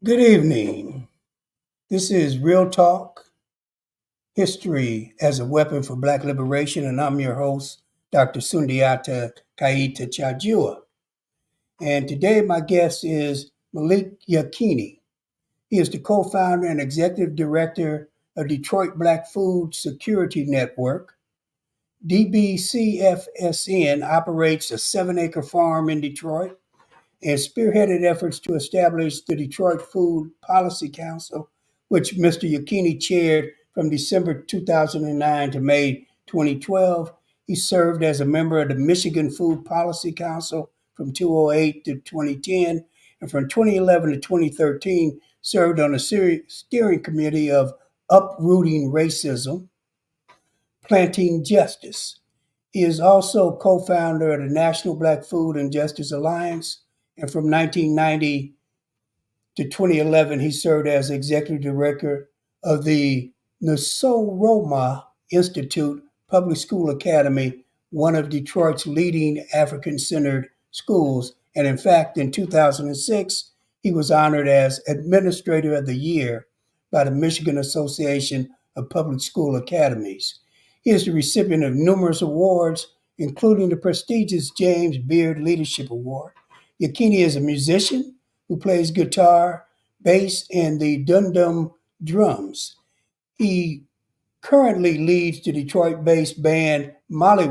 Good evening. This is Real Talk History as a Weapon for Black Liberation, and I'm your host, Dr. Sundiata Keita Cha-Jua. And today, my guest is Malik Yakini. He is the co founder and executive director of Detroit Black Food Security Network. DBCFSN operates a 7-acre farm in Detroit and spearheaded efforts to establish the Detroit Food Policy Council, which Mr. Yakini chaired from December 2009 to May 2012. He served as a member of the Michigan Food Policy Council from 2008 to 2010, and from 2011 to 2013 served on the steering committee of Uprooting Racism, Planting Justice. He is also co-founder of the National Black Food and Justice Alliance, and from 1990 to 2011, he served as executive director of the Nsoroma Institute Public School Academy, one of Detroit's leading African-centered schools. And in fact, in 2006, he was honored as Administrator of the Year by the Michigan Association of Public School Academies. He is the recipient of numerous awards, including the prestigious James Beard Leadership Award. Yakini is a musician who plays guitar, bass, and the dum-dum drums. He currently leads the Detroit-based band Molly.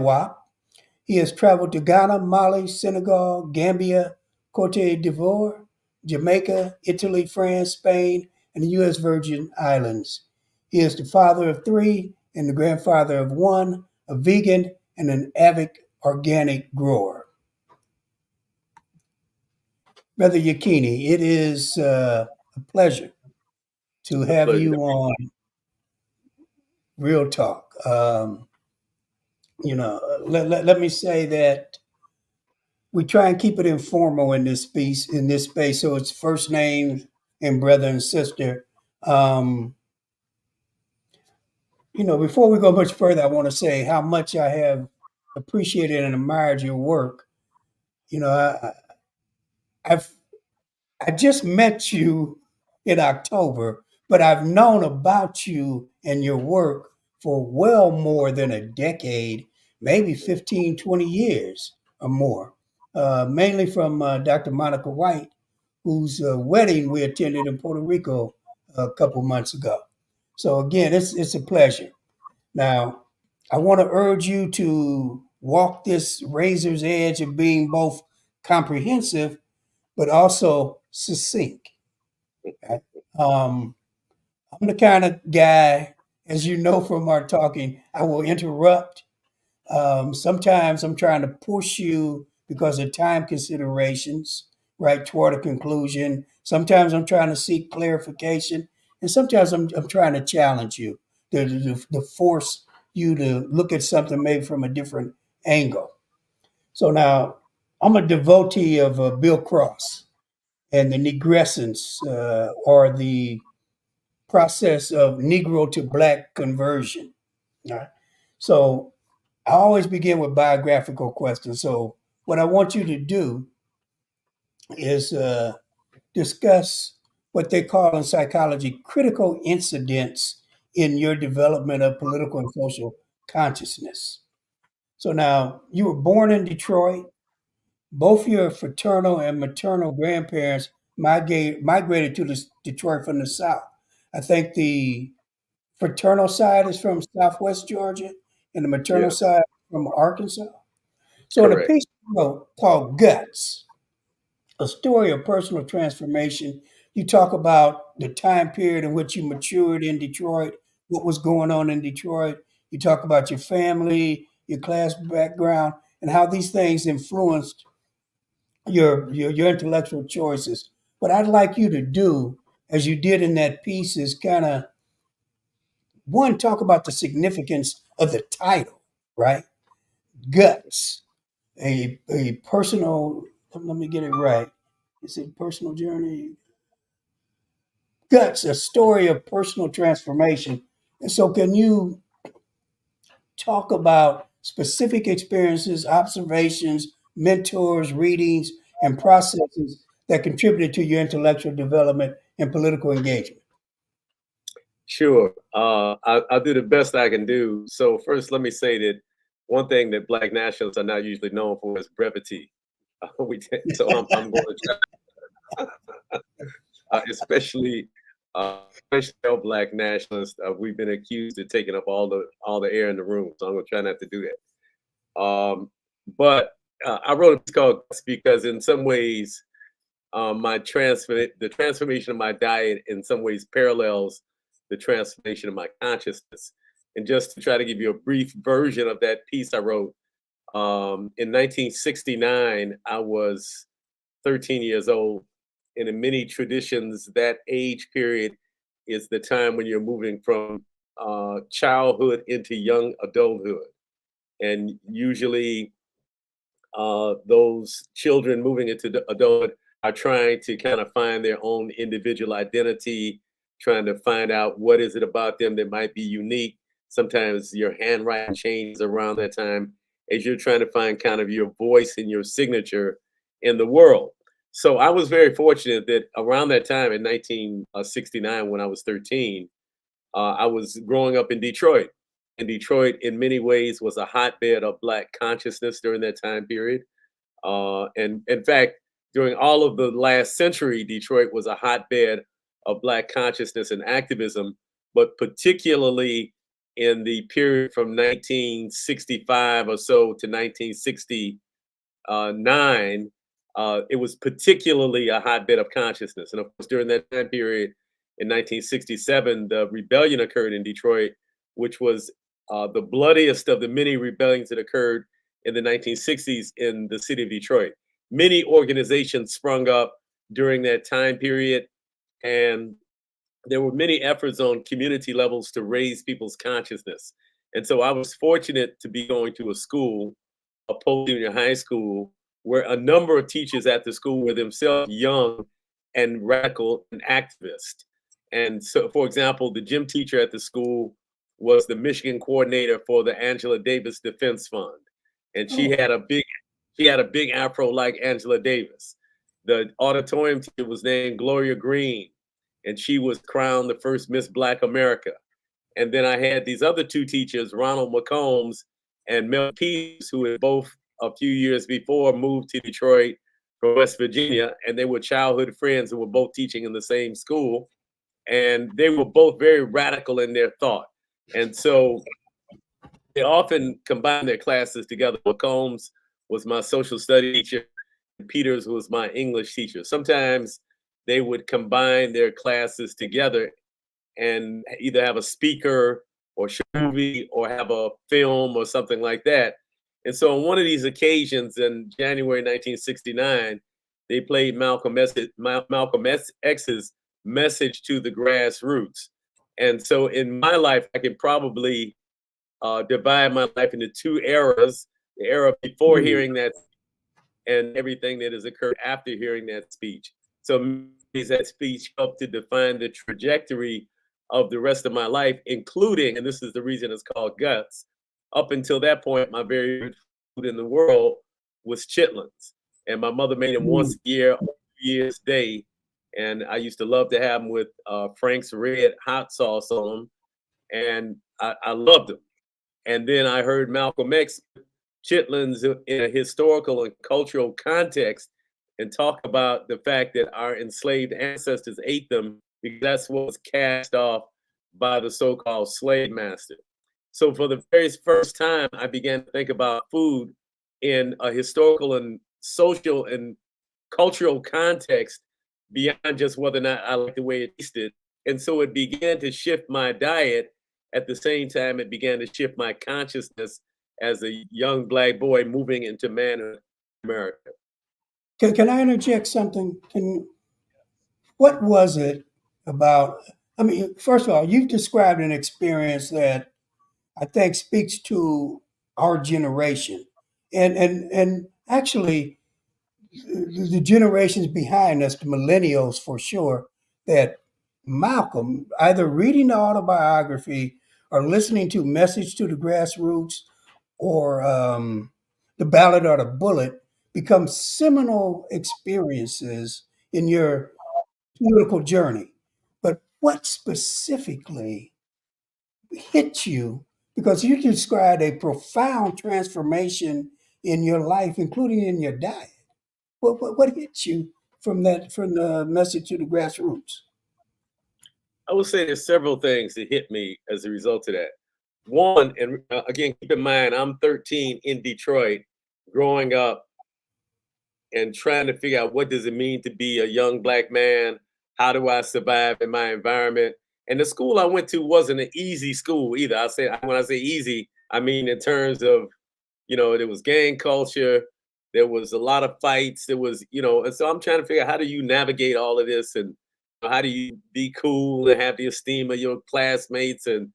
He has traveled to Ghana, Mali, Senegal, Gambia, Cote d'Ivoire, Jamaica, Italy, France, Spain, and the U.S. Virgin Islands. He is the father of 3 and the grandfather of 1, a vegan and an avid organic grower. Brother Yakini, it is a pleasure to It's a have pleasure you to be. on Real Talk. Let me say that we try and keep it informal in this space. So it's first name and brother and sister. Um, Before we go much further, I want to say how much I have appreciated and admired your work. You know, I've I just met you in October, but I've known about you and your work for well more than a decade, maybe 15, 20 years or more, mainly from Dr. Monica White, whose wedding we attended in Puerto Rico a couple months ago. So again, it's a pleasure. Now, I want to urge you to walk this razor's edge of being both comprehensive but also succinct. Right? Um, I'm the kind of guy, as you know from our talking, I will interrupt. Sometimes I'm trying to push you because of time considerations, right, toward a conclusion. Sometimes I'm trying to seek clarification, and sometimes I'm trying to challenge you, to force you to look at something maybe from a different angle. So now I'm a devotee of Bill Cross and the negrescence, or the process of Negro to Black conversion. All right. So I always begin with biographical questions. So what I want you to do is discuss what they call in psychology critical incidents in your development of political and social consciousness. So now you were born in Detroit. Both your fraternal and maternal grandparents migrated to Detroit from the South. I think the fraternal side is from Southwest Georgia, and the maternal Yes, side from Arkansas. So, in a correct. piece you wrote called Guts, a story of personal transformation, you talk about the time period in which you matured in Detroit, what was going on in Detroit. You talk about your family, your class background, and how these things influenced your intellectual choices. What I'd like you to do, as you did in that piece, is kind of one, talk about the significance of the title, right? Guts, a personal. Let me get it right. Is it personal journey? Guts, a story of personal transformation. And so, can you talk about specific experiences, observations, mentors, readings, and processes that contributed to your intellectual development in political engagement? Sure. I'll do the best I can do. So first, let me say that one thing that Black nationalists are not usually known for is brevity. So I'm going to try, especially especially our Black nationalists. We've been accused of taking up all the air in the room, so I'm going to try not to do that. But I wrote a piece called Guts because in some ways, the transformation of my diet in some ways parallels the transformation of my consciousness. And just to try to give you a brief version of that piece I wrote, in 1969, I was 13 years old. And in many traditions, that age period is the time when you're moving from childhood into young adulthood. And usually, those children moving into adulthood are trying to kind of find their own individual identity, trying to find out what is it about them that might be unique. Sometimes your handwriting changes around that time as you're trying to find kind of your voice and your signature in the world. So I was very fortunate that around that time in 1969, when I was 13, I was growing up in Detroit. And Detroit, in many ways, was a hotbed of Black consciousness during that time period. And in fact, during all of the last century, Detroit was a hotbed of Black consciousness and activism, but particularly in the period from 1965 or so to 1960 nine, it was particularly a hotbed of consciousness. And of course, during that time period in 1967, the rebellion occurred in Detroit, which was the bloodiest of the many rebellions that occurred in the 1960s in the city of Detroit. Many organizations sprung up during that time period, and there were many efforts on community levels to raise people's consciousness. And so I was fortunate to be going to a school, a post-junior high school, where a number of teachers at the school were themselves young and radical and activist. And so, for example, the gym teacher at the school was the Michigan coordinator for the Angela Davis Defense Fund, and she Oh, had a big afro like Angela Davis. The auditorium teacher was named Gloria Green, and she was crowned the first Miss Black America. And then I had these other two teachers, Ronald McCombs and Mel Pease, who had both a few years before moved to Detroit from West Virginia, and they were childhood friends who were both teaching in the same school. And they were both very radical in their thought. And so they often combined their classes together. McCombs was my social studies teacher, and Peters was my English teacher. Sometimes they would combine their classes together and either have a speaker or show a movie or have a film or something like that. And so on one of these occasions in January 1969, they played Malcolm X's message to the grassroots. And so in my life, I can probably divide my life into two eras: the era before mm. hearing that and everything that has occurred after hearing that speech. So that speech helped to define the trajectory of the rest of my life, including, and this is the reason it's called Guts, up until that point, my very favorite food in the world was chitlins. And my mother made them Mm. once a year, New Year's Day. And I used to love to have them with Frank's Red hot sauce on them. And I loved them. And then I heard Malcolm X chitlins in a historical and cultural context and talk about the fact that our enslaved ancestors ate them because that's what was cast off by the so-called slave master. So for the very first time, I began to think about food in a historical and social and cultural context beyond just whether or not I like the way it tasted. And so it began to shift my diet. At the same time, it began to shift my consciousness as a young Black boy moving into manhood in America. Can I interject something? What was it about? I mean, first of all, you've described an experience that I think speaks to our generation, and actually the generations behind us, the millennials for sure. That Malcolm, either reading the autobiography or listening to Message to the Grassroots or the Ballad or the Bullet, become seminal experiences in your political journey. But what specifically hit you? Because you described a profound transformation in your life, including in your diet. What hit you from the message to the grassroots? I would say there's several things that hit me as a result of that. One, and again, keep in mind, I'm 13 in Detroit, growing up and trying to figure out what does it mean to be a young black man? How do I survive in my environment? And the school I went to wasn't an easy school either. I say when I say easy, I mean in terms of, there was gang culture, there was a lot of fights, there was, and so I'm trying to figure out how do you navigate all of this, and how do you be cool and have the esteem of your classmates, and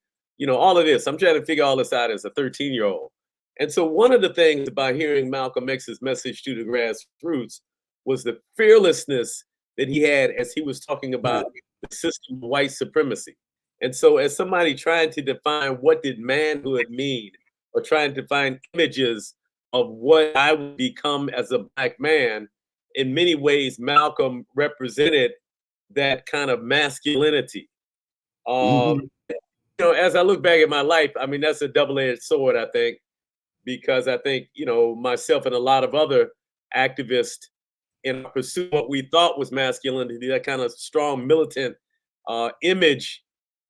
all of this. I'm trying to figure all this out as a 13-year-old. And so one of the things about hearing Malcolm X's message to the grassroots was the fearlessness that he had as he was talking about the system of white supremacy. And so as somebody trying to define what did manhood mean, or trying to find images of what I would become as a black man, in many ways, Malcolm represented that kind of masculinity. Um, Mhm. as I look back at my life, I mean, that's a double-edged sword, I think, because I think, myself and a lot of other activists in pursuit of what we thought was masculinity, that kind of strong militant image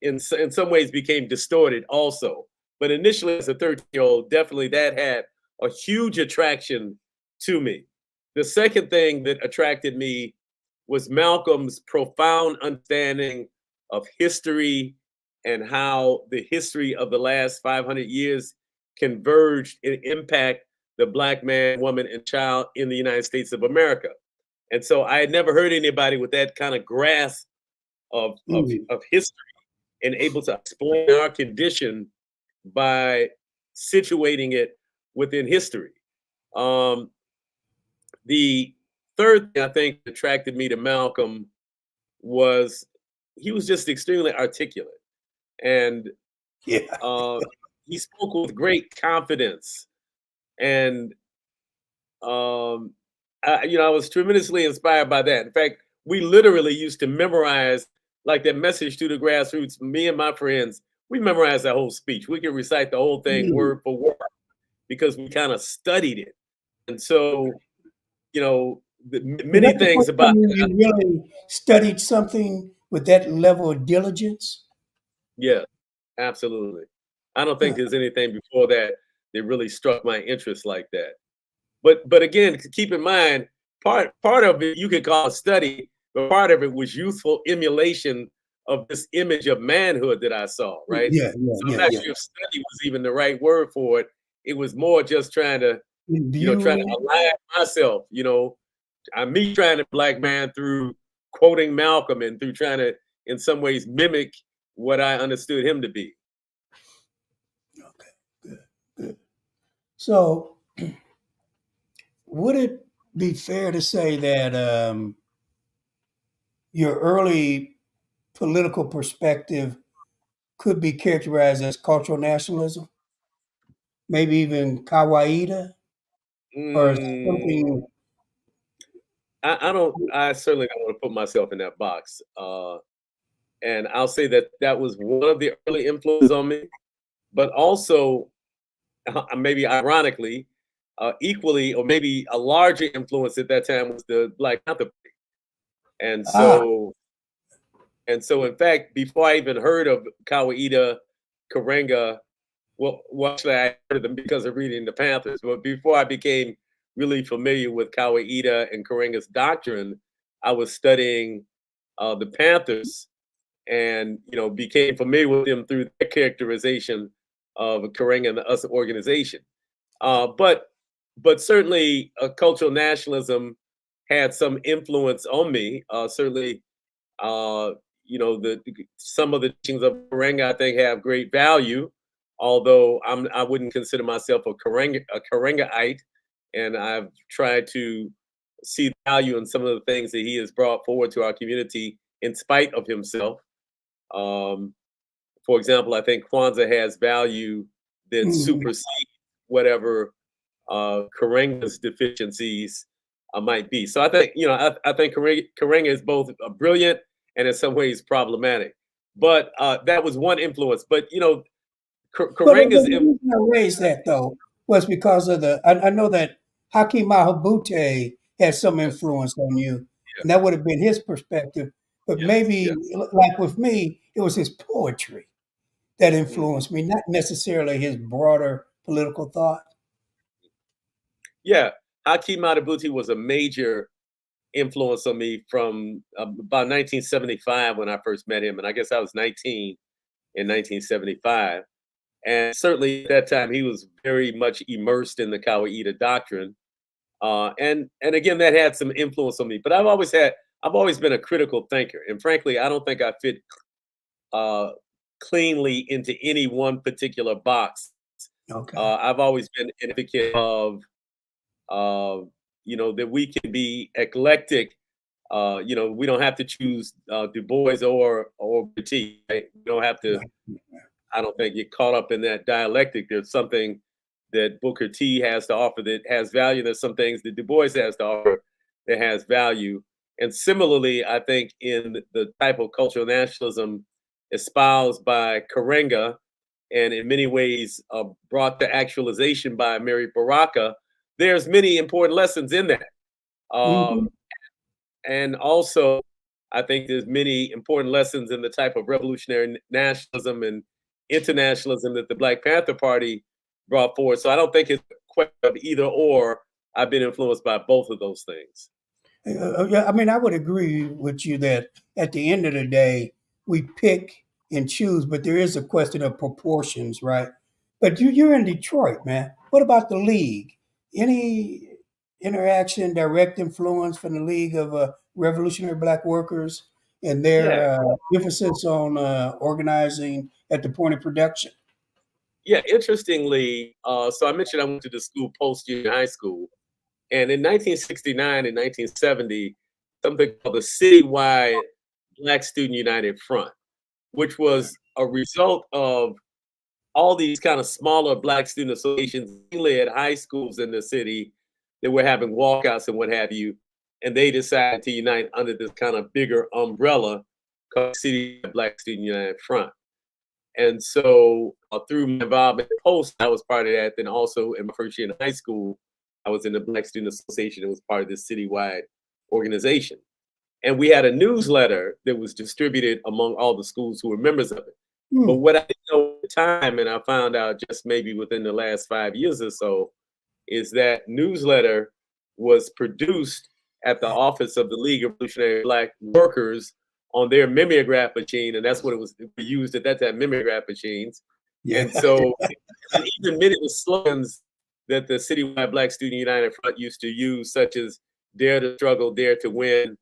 in some ways became distorted also. But initially, as a 13-year-old, definitely that had a huge attraction to me. The second thing that attracted me was Malcolm's profound understanding of history and how the history of the last 500 years converged and impact the black man, woman, and child in the United States of America. And so I had never heard anybody with that kind of grasp of, of, Mm. of history and able to explain our condition by situating it within history. Um, the third thing I think attracted me to Malcolm was he was just extremely articulate, and Yeah. uh, he spoke with great confidence. And I was tremendously inspired by that. In fact, we literally used to memorize like that message to the grassroots. Me and my friends, we memorized that whole speech. We could recite the whole thing Mm. word for word because we kind of studied it. And so, Was many that the things first about time you really studied something with that level of diligence? yeah, absolutely. I don't think Huh. there's anything before that that really struck my interest like that. But again, keep in mind, part of it you could call a study, but part of it was youthful emulation of this image of manhood that I saw, right? Yeah, yeah, So I'm yeah, not yeah. sure if study was even the right word for it. It was more just trying to Imbuing. align myself, I'm me trying to black man through quoting Malcolm and through trying to, in some ways, mimic what I understood him to be. Okay, good, good. So, would it be fair to say that your early political perspective could be characterized as cultural nationalism, maybe even kawaii or Mm, something? I certainly don't want to put myself in that box. And I'll say that that was one of the early influences on me, but also, maybe ironically, equally or maybe a larger influence at that time was the Black Panther Party. And Ah, so, in fact, before I even heard of Kawaida, Karenga, well, actually, I heard of them because of reading the Panthers. But before I became really familiar with Kawaida and Karenga's doctrine, I was studying the Panthers and became familiar with them through their characterization of Karenga and the US organization. But certainly, cultural nationalism had some influence on me. Certainly, uh, the some of the teachings of Karenga I think have great value, although I wouldn't consider myself a Karengaite, and I've tried to see value in some of the things that he has brought forward to our community in spite of himself. Um, for example, I think Kwanzaa has value that mhm. supersedes whatever Karenga's deficiencies might be. So I think I think Karenga is both a brilliant and in some ways problematic. But that was one influence. But But Karenga's the reason I raised that though was because of I know that Hakeem Mahabute had some yes, influence on you, and yes, that would have been his perspective. But yes, maybe, yes. like with me, it was his poetry that Mhm. influenced me, not necessarily his broader political thought. Yeah, Hakeem Madabuti was a major influence on me from about 1975 when I first met him, and I guess I was 19 in 1975. And certainly at that time, he was very much immersed in the Kawaida doctrine, and again, that had some influence on me. But I've always been a critical thinker, and frankly, I don't think I fit uh, cleanly into any one particular box. Okay. I've always been an advocate of uh, that we can be eclectic. We don't have to choose Du Bois or Petit. Right? We don't have to. Right. I don't think get caught up in that dialectic. There's something that Booker T has to offer that has value. There's some things that Du Bois has to offer that has value. And similarly, I think in the type of cultural nationalism espoused by Karenga and in many ways brought to actualization by Mary Baraka, there's many important lessons in that. Hmm. Um, and also, I think there's many important lessons in the type of revolutionary nationalism and internationalism that the Black Panther Party brought forward. So I don't think it's a question of either or. I've been influenced by both of those things. Yeah, I mean, I would agree with you that at the end of the day, we pick and choose, but there is a question of proportions, right? But you're in Detroit, man. What about the league? Any interaction, direct influence from the League of Revolutionary Black Workers and their Yeah, emphasis on organizing at the point of production? yeah. Interestingly, so I mentioned I went to the school post junior high school, and in 1969 and 1970, something called the Citywide Black Student United Front, which Right. was a result of all these kind of smaller Black student associations, mainly at high schools in the city, that were having walkouts and what have you. And they decided to unite under this kind of bigger umbrella called City Black Student United Front. And so through my involvement in Post, I was part of that. Then also in my first year in high school, I was in the Black Student Association and was part of this citywide organization. And we had a newsletter that was distributed among all the schools who were members of it. But Hmm. what I didn't know at the time, and I found out just maybe within the last 5 years or so, is that newsletter was produced at the office of the League of Revolutionary Black Workers on their mimeograph machine, and that's what it was used at that time, mimeograph machines. Yeah. And so, and even many of the slogans that the Citywide Black Student United Front used to use, such as "Dare to Struggle, Dare to Win,"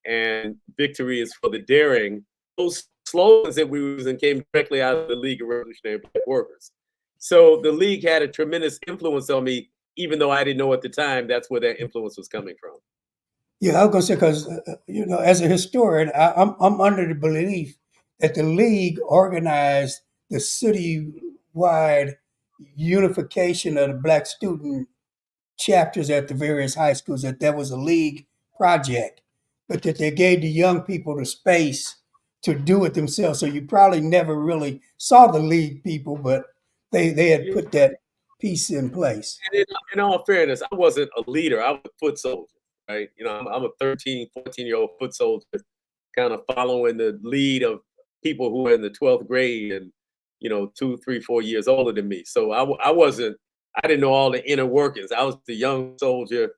and "Victory is for the Daring," those slogans that we were using came directly out of the League of Revolutionary Black Workers. So the League had a tremendous influence on me, even though I didn't know at the time that's where that influence was coming from. Yeah, I was gonna say because as a historian, I'm under the belief that the league organized the city-wide unification of the black student chapters at the various high schools. That was a league project, but that they gave the young people the space to do it themselves. So you probably never really saw the league people, but they had Yeah. put that piece in place. And in all fairness, I wasn't a leader. I was a foot soldier, right? I'm a 13, 14-year-old foot soldier, kind of following the lead of people who were in the 12th grade and, 2, 3, 4 years older than me. So I wasn't, I didn't know all the inner workings. I was the young soldier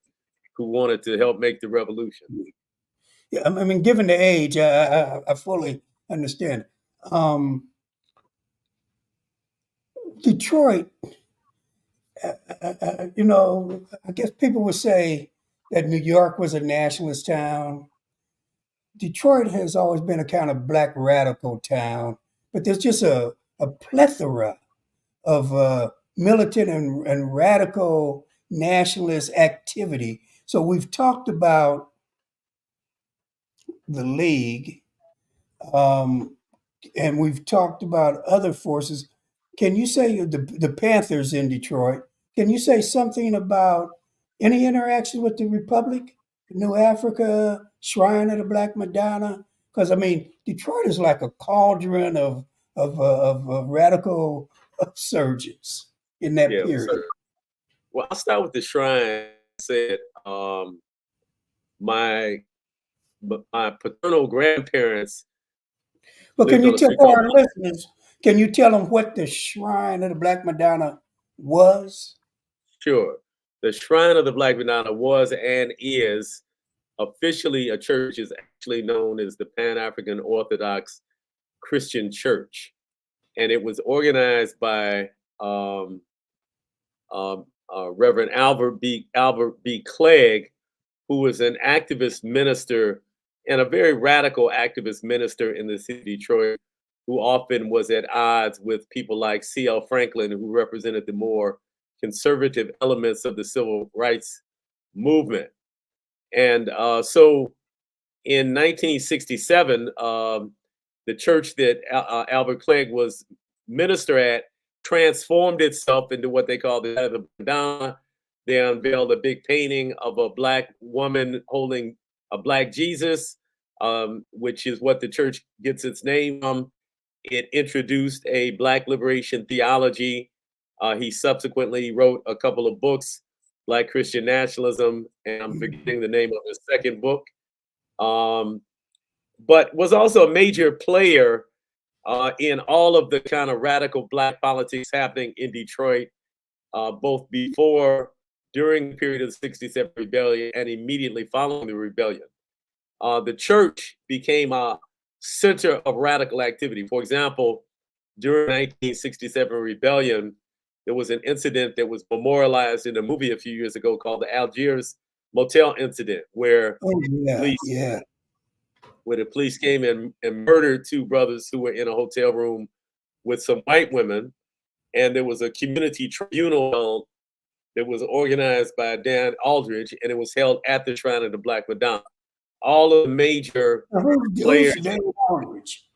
who wanted to help make the revolution. Yeah, I mean, given the age, I fully understand. Um, Detroit, I guess people would say that New York was a nationalist town. Detroit has always been a kind of black radical town, but there's just a plethora of militant and radical nationalist activity. So we've talked about the League. Um, and we've talked about other forces. Can you say the Panthers in Detroit? Can you say something about any interaction with the Republic, New Africa, Shrine of the Black Madonna? Because I mean, Detroit is like a cauldron of radical surgeons in that Yeah. So, period. well, I'll start with the shrine. Said my my paternal grandparents But can lived you on a tell street for called our listeners? Can you tell them what the Shrine of the Black Madonna was? Sure. The Shrine of the Black Madonna was and is officially a church, is actually known as the Pan African Orthodox Christian Church. And it was organized by um, Reverend Albert B. Clegg, who was an activist minister and a very radical activist minister in the city of Detroit, who often was at odds with people like C.L. Franklin, who represented the more conservative elements of the civil rights movement. And so in 1967, the church that Albert Clegg was minister at transformed itself into what they call the Madonna. They unveiled a big painting of a black woman holding a black Jesus, which is what the church gets its name from. It introduced a black liberation theology. He subsequently wrote a couple of books, Black Christian Nationalism, and I'm Mhm. forgetting the name of his second book. Um, but was also a major player in all of the kind of radical black politics happening in Detroit, both before, during the period of the 67 rebellion, and immediately following the rebellion. The church became a center of radical activity. For example, during 1967 rebellion, there was an incident that was memorialized in a movie a few years ago called the Algiers Motel incident, Oh yeah, police yeah. where the police came in and murdered two brothers who were in a hotel room with some white women. And there was a community tribunal that was organized by Dan Aldridge, and it was held at the Shrine of the Black Madonna. All of the major Now, who's players, Dan Aldridge?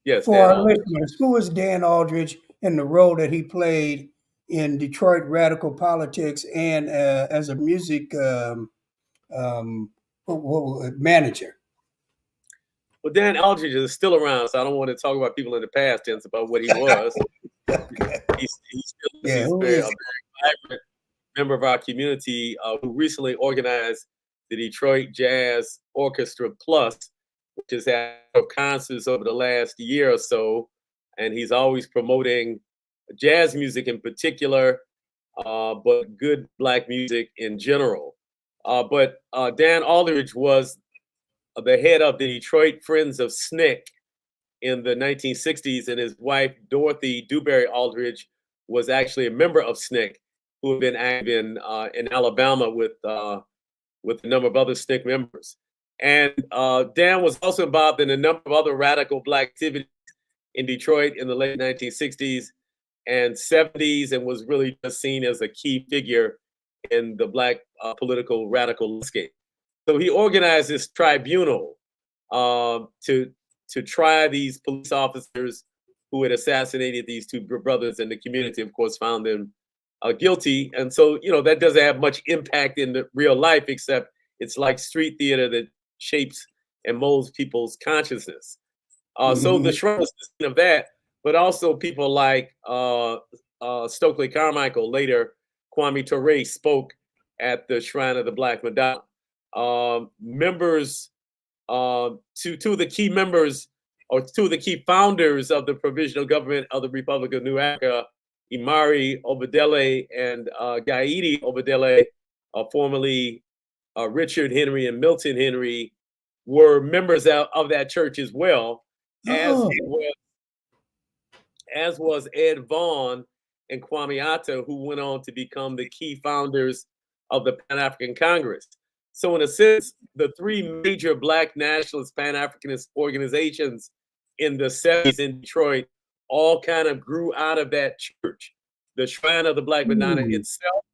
yes, For Dan our Aldridge. listeners, who is Dan Aldridge and the role that he played in Detroit radical politics and as a music um, manager? Well, Dan Aldridge is still around, so I don't want to talk about people in the past tense about what he was. Okay. He still is. Yeah, He's who very, is a he? very vibrant member of our community who recently organized the Detroit Jazz Orchestra Plus, which has had concerts over the last year or so. And he's always promoting jazz music in particular, but good black music in general. But Dan Aldridge was the head of the Detroit Friends of SNCC in the 1960s, and his wife, Dorothy Dewberry Aldridge, was actually a member of SNCC, who had been active in Alabama with a number of other SNCC members. And Dan was also involved in a number of other radical black activities in Detroit in the late 1960s and 70s, and was really just seen as a key figure in the black political radical landscape. So he organized this tribunal to try these police officers who had assassinated these two brothers, and the community, of course, found them guilty. And so, that doesn't have much impact in the real life, except it's like street theater that shapes and molds people's consciousness. So the Mhm. shrine was the scene of that, but also people like Stokely Carmichael, later Kwame Ture, spoke at the Shrine of the Black Madonna. Members, two of the key members, or two of the key founders of the provisional government of the Republic of New Africa, Imari Obadele and Gaidi Obadele, formerly Richard Henry and Milton Henry, were members of that church as well, as Oh, was Ed Vaughn and Kwame Atta, who went on to become the key founders of the Pan African Congress. So, in a sense, the three major Black nationalist Pan Africanist organizations in the 70s in Detroit all kind of grew out of that church. The Shrine of the Black Madonna hmm. itself,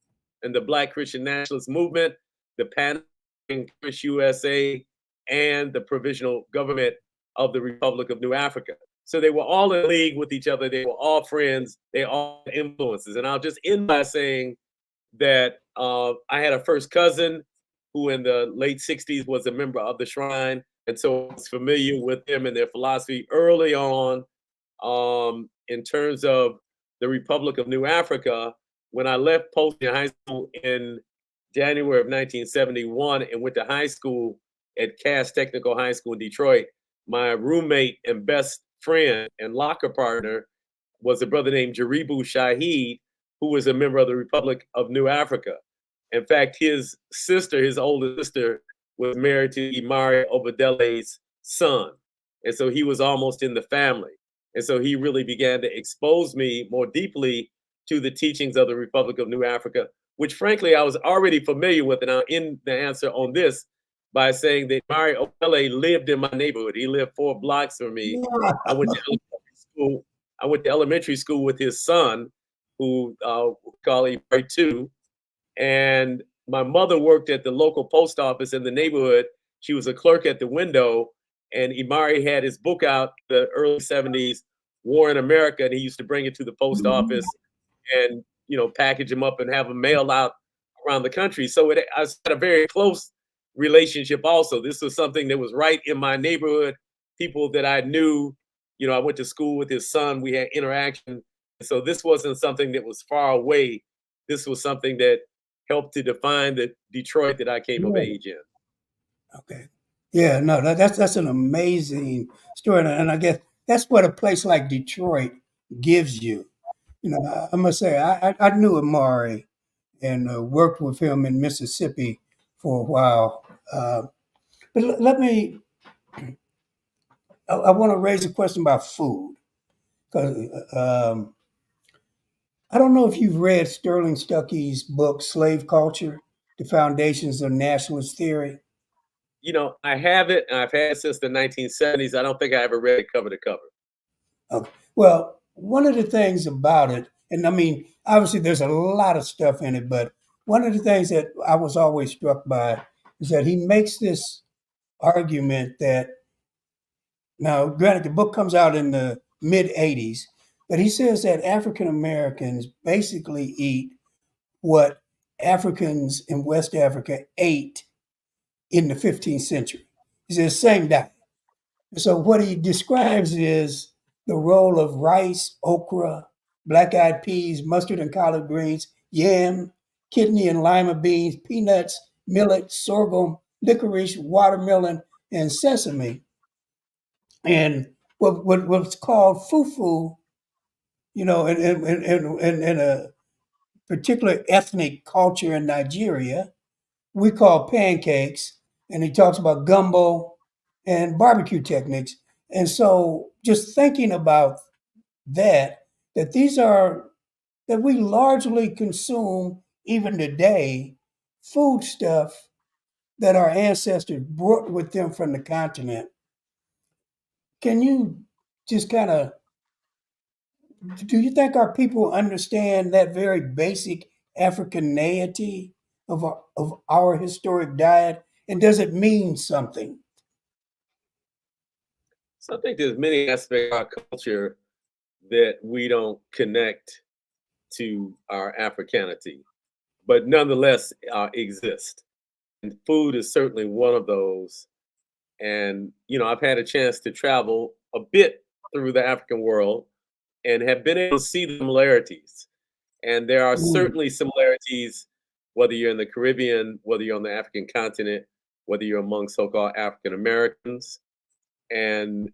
and the Black Christian Nationalist Movement, the Pan African Congress USA, and the Provisional Government of the Republic of New Africa. So they were all in league with each other. They were all friends. They all had influences. And I'll just end by saying that I had a first cousin who in the late 60s was a member of the Shrine. And so I was familiar with them and their philosophy early on. In terms of the Republic of New Africa, when I left Poston High School in January of 1971 and went to high school at Cass Technical High School in Detroit, my roommate and best friend and locker partner was a brother named Jaribu Shahid, who was a member of the Republic of New Africa. In fact, his sister, his older sister, was married to Imari Obadele's son. And so he was almost in the family. And so he really began to expose me more deeply to the teachings of the Republic of New Africa, which frankly I was already familiar with. And I'll end the answer on this by saying that Imari Obadele lived in my neighborhood. He lived 4 blocks from me. I went to elementary school. I went to elementary school with his son, who we call Imari 2. And my mother worked at the local post office in the neighborhood. She was a clerk at the window, and Imari had his book out the early 70s, War in America, and he used to bring it to the post office and package them up and have them mailed out around the country. So I had a very close relationship also. This was something that was right in my neighborhood, people that I knew. I went to school with his son. We had interaction. So this wasn't something that was far away. This was something that helped to define the Detroit that I came of age in. Okay. Yeah, no, that's an amazing story, and I guess that's what a place like Detroit gives you. I must say, I knew Amari and worked with him in Mississippi for a while. But let me, I want to raise a question about food because I don't know if you've read Sterling Stuckey's book, Slave Culture: The Foundations of Nationalist Theory. I have it, and I've had it since the 1970s. I don't think I ever read it cover to cover. Okay. Well, one of the things about it, and I mean, obviously there's a lot of stuff in it, but one of the things that I was always struck by is that he makes this argument that now, granted, the book comes out in the mid 80s, but he says that African Americans basically eat what Africans in West Africa ate in the 15th century. He says, same diet. So what he describes is the role of rice, okra, black-eyed peas, mustard and collard greens, yam, kidney and lima beans, peanuts, millet, sorghum, licorice, watermelon, and sesame. And what's called fufu, in a particular ethnic culture in Nigeria, we call pancakes, and he talks about gumbo and barbecue techniques. And so just thinking about that these are that we largely consume even today food stuff that our ancestors brought with them from the continent. Can you just kind of do you think our people understand that very basic Africaneity of our historic diet? And does it mean something? So I think there's many aspects of our culture that we don't connect to our Africanity, but nonetheless exist. And food is certainly one of those. And, I've had a chance to travel a bit through the African world and have been able to see the similarities. And there are Mm, certainly similarities, whether you're in the Caribbean, whether you're on the African continent, whether you're among so called African Americans. And,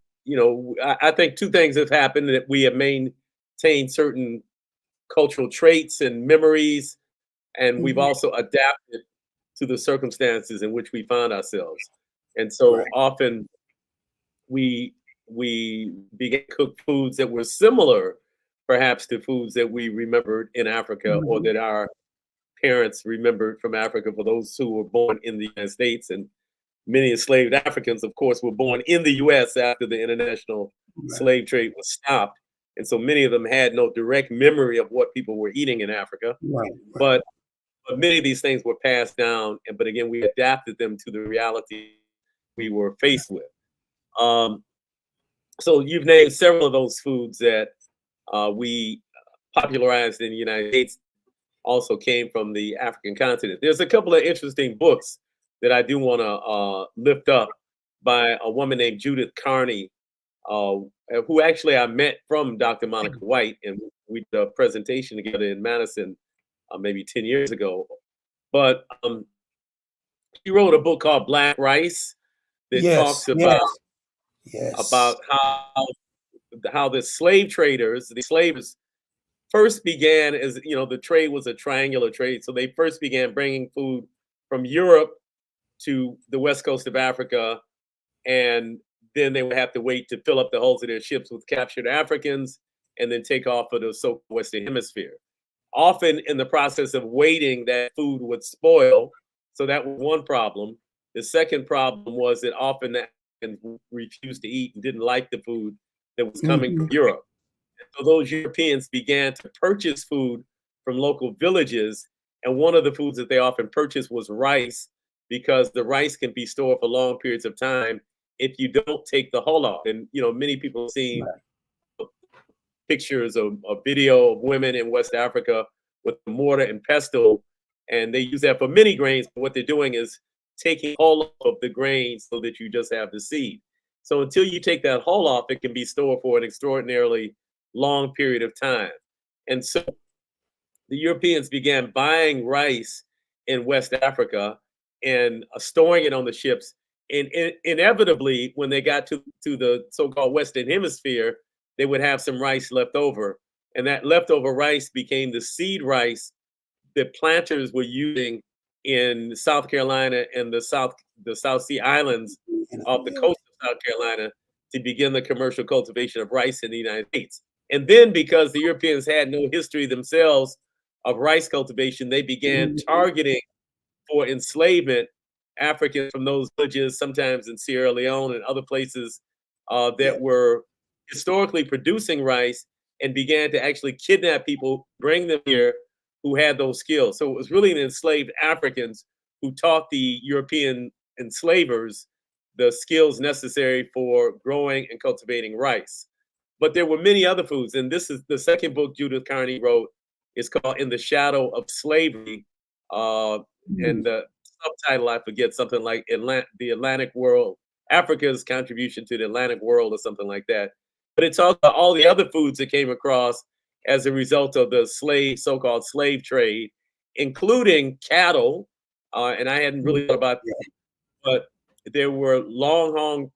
I think 2 things have happened: that we have maintained certain cultural traits and memories, and we've mhm. also adapted to the circumstances in which we found ourselves. And so Right. often we began to cook foods that were similar, perhaps, to foods that we remembered in Africa or Mhm. that our parents remembered from Africa, for those who were born in the United States. And many enslaved Africans, of course, were born in the US after the international Right. slave trade was stopped. And so many of them had no direct memory of what people were eating in Africa. Right. Right. But many of these things were passed down, but again, we adapted them to the reality we were faced with. Um, so you've named several of those foods that we popularized in the United States, also came from the African continent. There's a couple of interesting books that I do want to lift up. by a woman named Judith Carney, uh, who actually I met from Dr. Monica White, and we did a presentation together in Madison maybe 10 years ago. But she wrote a book called Black Rice that Yes, talks about yes, yes. about how the slave traders, the slavers, first began as the trade was a triangular trade. So they first began bringing food from Europe to the west coast of Africa, and then they would have to wait to fill up the hulls of their ships with captured Africans and then take off for the so Western Hemisphere. Often in the process of waiting, that food would spoil. So that was one problem. The second problem was that often the Africans refused to eat and didn't like the food that was coming Hmm. from Europe. So those Europeans began to purchase food from local villages, and one of the foods that they often purchased was rice, because the rice can be stored for long periods of time if you don't take the hull off. And many people have seen Right. pictures of a video of women in West Africa with mortar and pestle, and they use that for many grains. But what they're doing is taking hull of the grains so that you just have the seed. So until you take that hull off, it can be stored for an extraordinarily long period of time. And so the Europeans began buying rice in West Africa and storing it on the ships. And inevitably, when they got to the so-called Western Hemisphere, they would have some rice left over. And that leftover rice became the seed rice that planters were using in South Carolina and the South Sea Islands off the Yeah. coast of South Carolina to begin the commercial cultivation of rice in the United States. And then, because the Europeans had no history themselves of rice cultivation, they began Mhm. targeting for enslavement Africans from those villages, sometimes in Sierra Leone and other places Yeah. that were historically producing rice, and began to actually kidnap people, bring them here who had those skills. So it was really the enslaved Africans who taught the European enslavers the skills necessary for growing and cultivating rice. But there were many other foods, and this is the second book Judith Carney wrote. It's called In the Shadow of Slavery, uh, Mm. and the subtitle I forget, something like the Atlantic World, Africa's contribution to the Atlantic world, or something like that. But it talks about all the other foods that came across as a result of the so-called slave trade, including cattle. And I hadn't Mm. really thought about, Yeah. but there were longhorn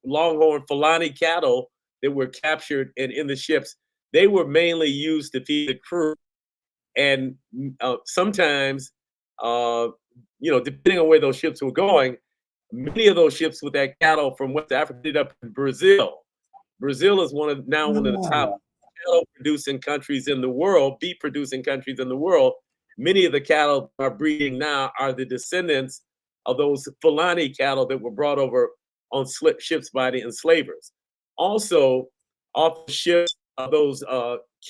Fulani cattle that were captured and in the ships. They were mainly used to feed the crew, and sometimes, uh, depending on where those ships were going, many of those ships with that cattle from West Africa ended up in Brazil. Brazil is now one of the top Ah, cattle producing countries in the world, beef producing countries in the world. Many of the cattle are breeding now are the descendants of those Fulani cattle that were brought over on ships by the enslavers. Also, off the ships are those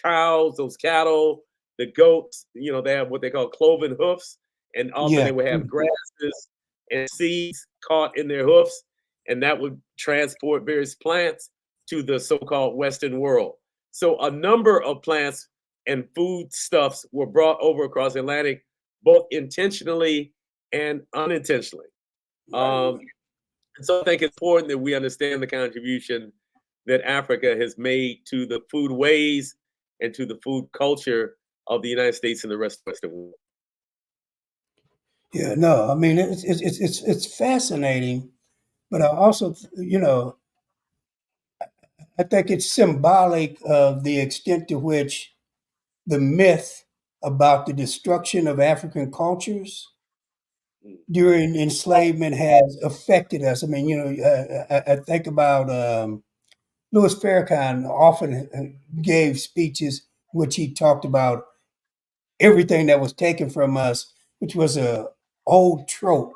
cows, those cattle, the goats. They have what they call cloven hoofs, and often yeah. they would have Mhm. grasses and seeds caught in their hoofs, and that would transport various plants to the so-called Western world. So a number of plants and foodstuffs were brought over across the Atlantic, both intentionally and unintentionally. Right. Um, and so I think it's important that we understand the contribution that Africa has made to the food ways and to the food culture of the United States and the rest of the Western world. Yeah. No, I mean it's fascinating, but I also, I think it's symbolic of the extent to which the myth about the destruction of African cultures Mm. during enslavement has affected us. I mean, I think about Louis Farrakhan often gave speeches which he talked about everything that was taken from us, which was a old trope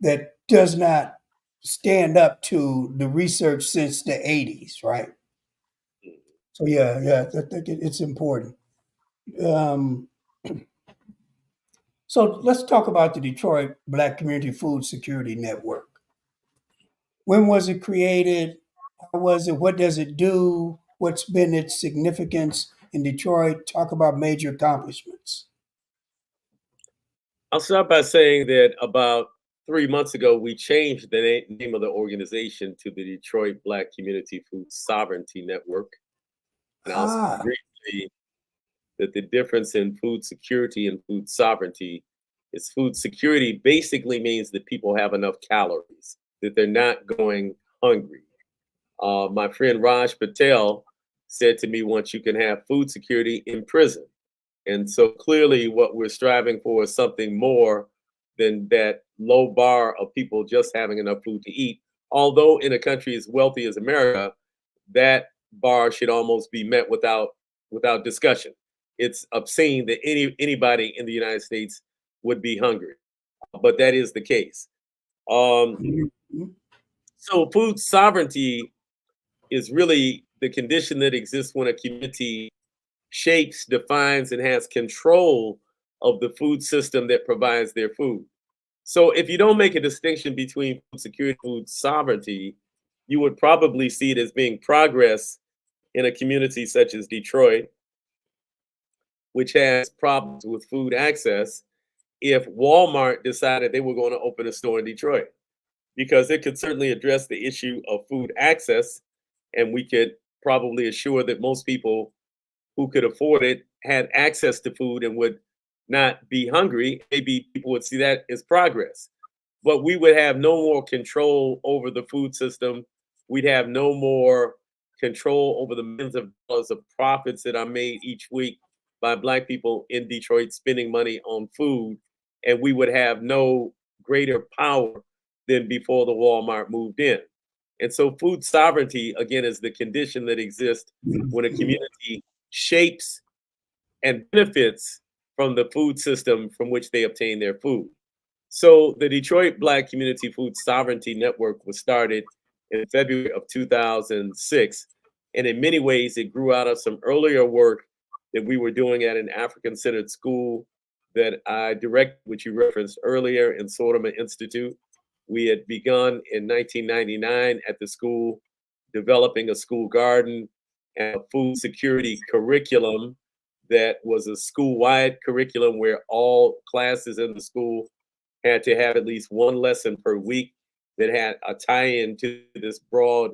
that does not stand up to the research since the 80s, right? So yeah, I think it's important. Um, so let's talk about the Detroit Black Community Food Security Network. When was it created? How was it? What does it do? What's been its significance in Detroit? Talk about major accomplishments. I'll start by saying that about 3 months ago, we changed the name of the organization to the Detroit Black Community Food Sovereignty Network. And I'll say Ah, briefly that the difference in food security and food sovereignty is food security basically means that people have enough calories, that they're not going hungry. My friend Raj Patel said to me once, you can have food security in prison. And so clearly, what we're striving for is something more than that low bar of people just having enough food to eat. Although in a country as wealthy as America, that bar should almost be met without discussion. It's obscene that anybody in the United States would be hungry, but that is the case. Um, mhm. so food sovereignty is really the condition that exists when a community shapes, defines, and has control of the food system that provides their food. So if you don't make a distinction between food security and food sovereignty, you would probably see it as being progress in a community such as Detroit, which has problems with food access, if Walmart decided they were going to open a store in Detroit, because it could certainly address the issue of food access, and we could probably assure that most people who could afford it had access to food and would not be hungry. Maybe people would see that as progress. But we would have no more control over the food system. We'd have no more control over the millions of dollars of profits that are made each week by Black people in Detroit spending money on food. And we would have no greater power than before the Walmart moved in. And so, food sovereignty, again, is the condition that exists when a community shapes and benefits from the food system from which they obtain their food. So the Detroit Black Community Food Sovereignty Network was started in February of 2006. And in many ways, it grew out of some earlier work that we were doing at an African centered school that I direct, which you referenced earlier, in Sortimer Institute. We had begun in 1999 at the school developing a school garden and a food security curriculum that was a school-wide curriculum where all classes in the school had to have at least one lesson per week that had a tie-in to this broad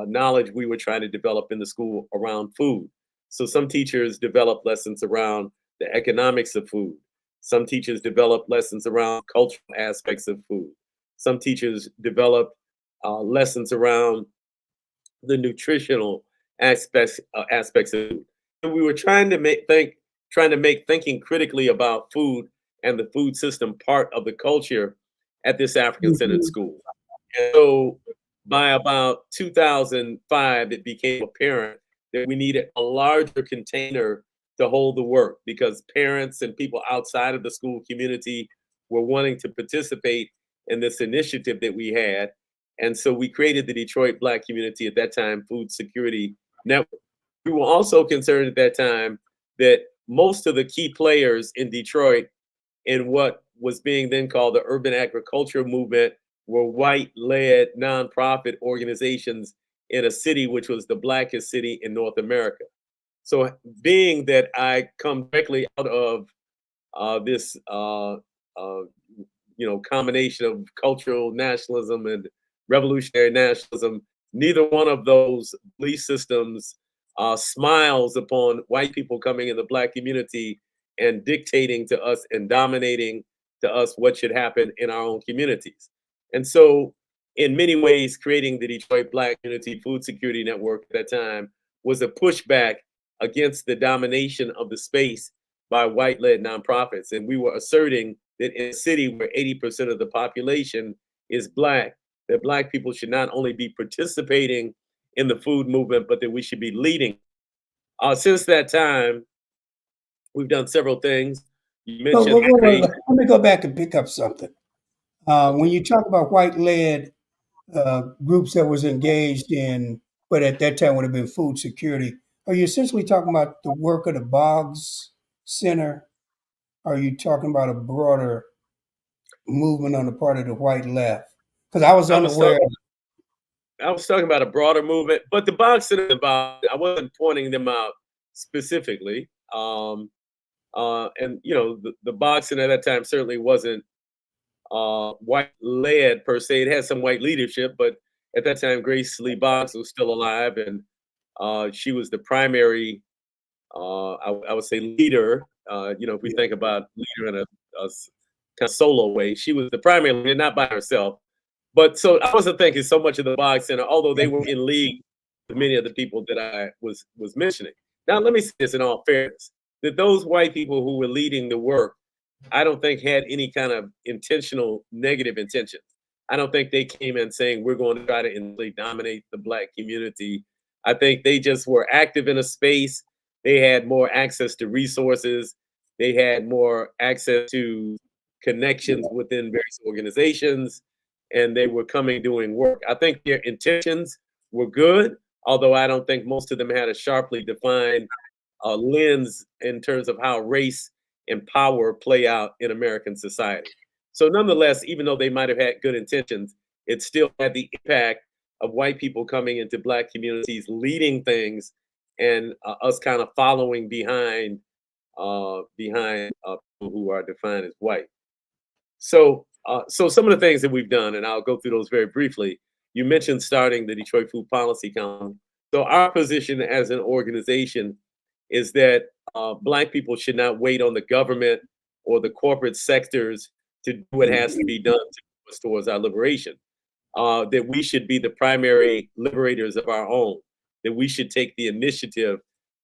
knowledge we were trying to develop in the school around food. So some teachers developed lessons around the economics of food. Some teachers developed lessons around cultural aspects of food. Some teachers developed lessons around the nutritional aspects of food. And we were trying to make thinking critically about food and the food system part of the culture at this African centered Mhm. school. And so by about 2005, it became apparent that we needed a larger container to hold the work because parents and people outside of the school community were wanting to participate in this initiative that we had. And so we created the Detroit Black Community, at that time, Food Security Network. We were also concerned at that time that most of the key players in Detroit in what was being then called the urban agriculture movement were white-led nonprofit organizations in a city which was the blackest city in North America. So, being that I come directly out of this, combination of cultural nationalism and revolutionary nationalism, neither one of those belief systems smiles upon white people coming in the Black community and dictating to us and dominating to us what should happen in our own communities. And so, in many ways, creating the Detroit Black Community Food Security Network at that time was a pushback against the domination of the space by white led nonprofits. And we were asserting that in a city where 80% of the population is Black, that Black people should not only be participating in the food movement, but that we should be leading. Since that time, we've done several things. You But mentioned the creation. let me go back and pick up something. When you talk about white-led groups that was engaged in, but at that time would have been food security, are you essentially talking about the work of the Boggs Center? Are you talking about a broader movement on the part of the white left? Because I was I was unaware. talking I was talking about a broader movement, but the box center involved, I wasn't pointing them out specifically. And the boxing at that time certainly wasn't white led per se. It has some white leadership, but at that time, Grace Lee Boggs was still alive, and she was the primary, I would say, leader. If we Yeah. think about leader in a kind of solo way, she was the primary leader, not by herself. But so I wasn't thinking so much of the Boggs Center, although they were Okay. in league with many of the people that I was mentioning. Now, let me say this in all fairness: that those white people who were leading the work, I don't think had any kind of intentional negative intentions. I don't think they came in saying we're going to try to really dominate the black community. I think they just were active in a space. They had more access to resources. They had more access to connections Yeah. within various organizations, and they were coming doing work. I think their intentions were good, although I don't think most of them had a sharply defined lens in terms of how race and power play out in American society. So, nonetheless, even though they might have had good intentions, it still had the impact of white people coming into black communities, leading things, and us kind of following behind people who are defined as white. So some of the things that we've done, and I'll go through those very briefly. You mentioned starting the Detroit Food Policy Council. So our position as an organization is that Black people should not wait on the government or the corporate sectors to do what has to be done to move us towards our liberation. That we should be the primary liberators of our own. That we should take the initiative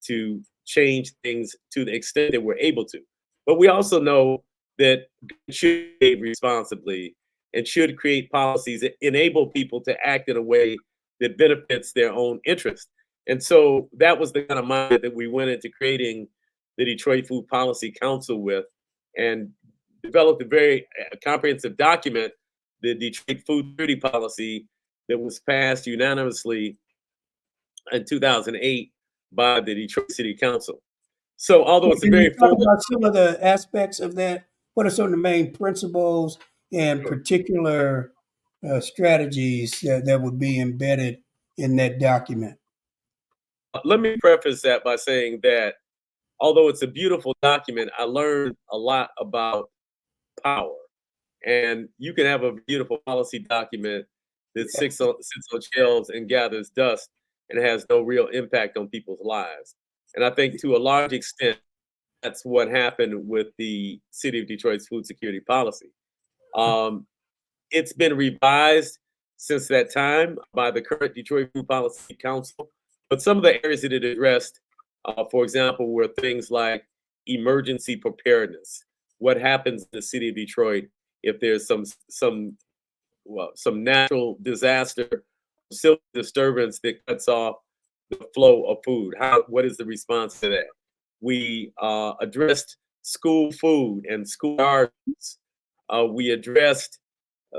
to change things to the extent that we're able to. But we also know that should behave responsibly and should create policies that enable people to act in a way that benefits their own interest. And so that was the kind of mindset that we went into creating the Detroit Food Policy Council with, and developed a very comprehensive document, the Detroit Food Security Policy, that was passed unanimously in 2008 by the Detroit City Council. So although So it's a can you very talk formal. about some of the aspects of that? What are some of the main principles and particular strategies that would be embedded in that document? Let me preface that by saying that although it's a beautiful document, I learned a lot about power. And you can have a beautiful policy document that sits on shelves and gathers dust and has no real impact on people's lives. And I think to a large extent, that's what happened with the City of Detroit's food security policy. Um, it's been revised since that time by the current Detroit Food Policy Council, but some of the areas that it addressed, for example, were things like emergency preparedness. What happens in the city of Detroit if there's some natural disaster, civil disturbance that cuts off the flow of food? What is the response to that? We addressed school food and school gardens. We addressed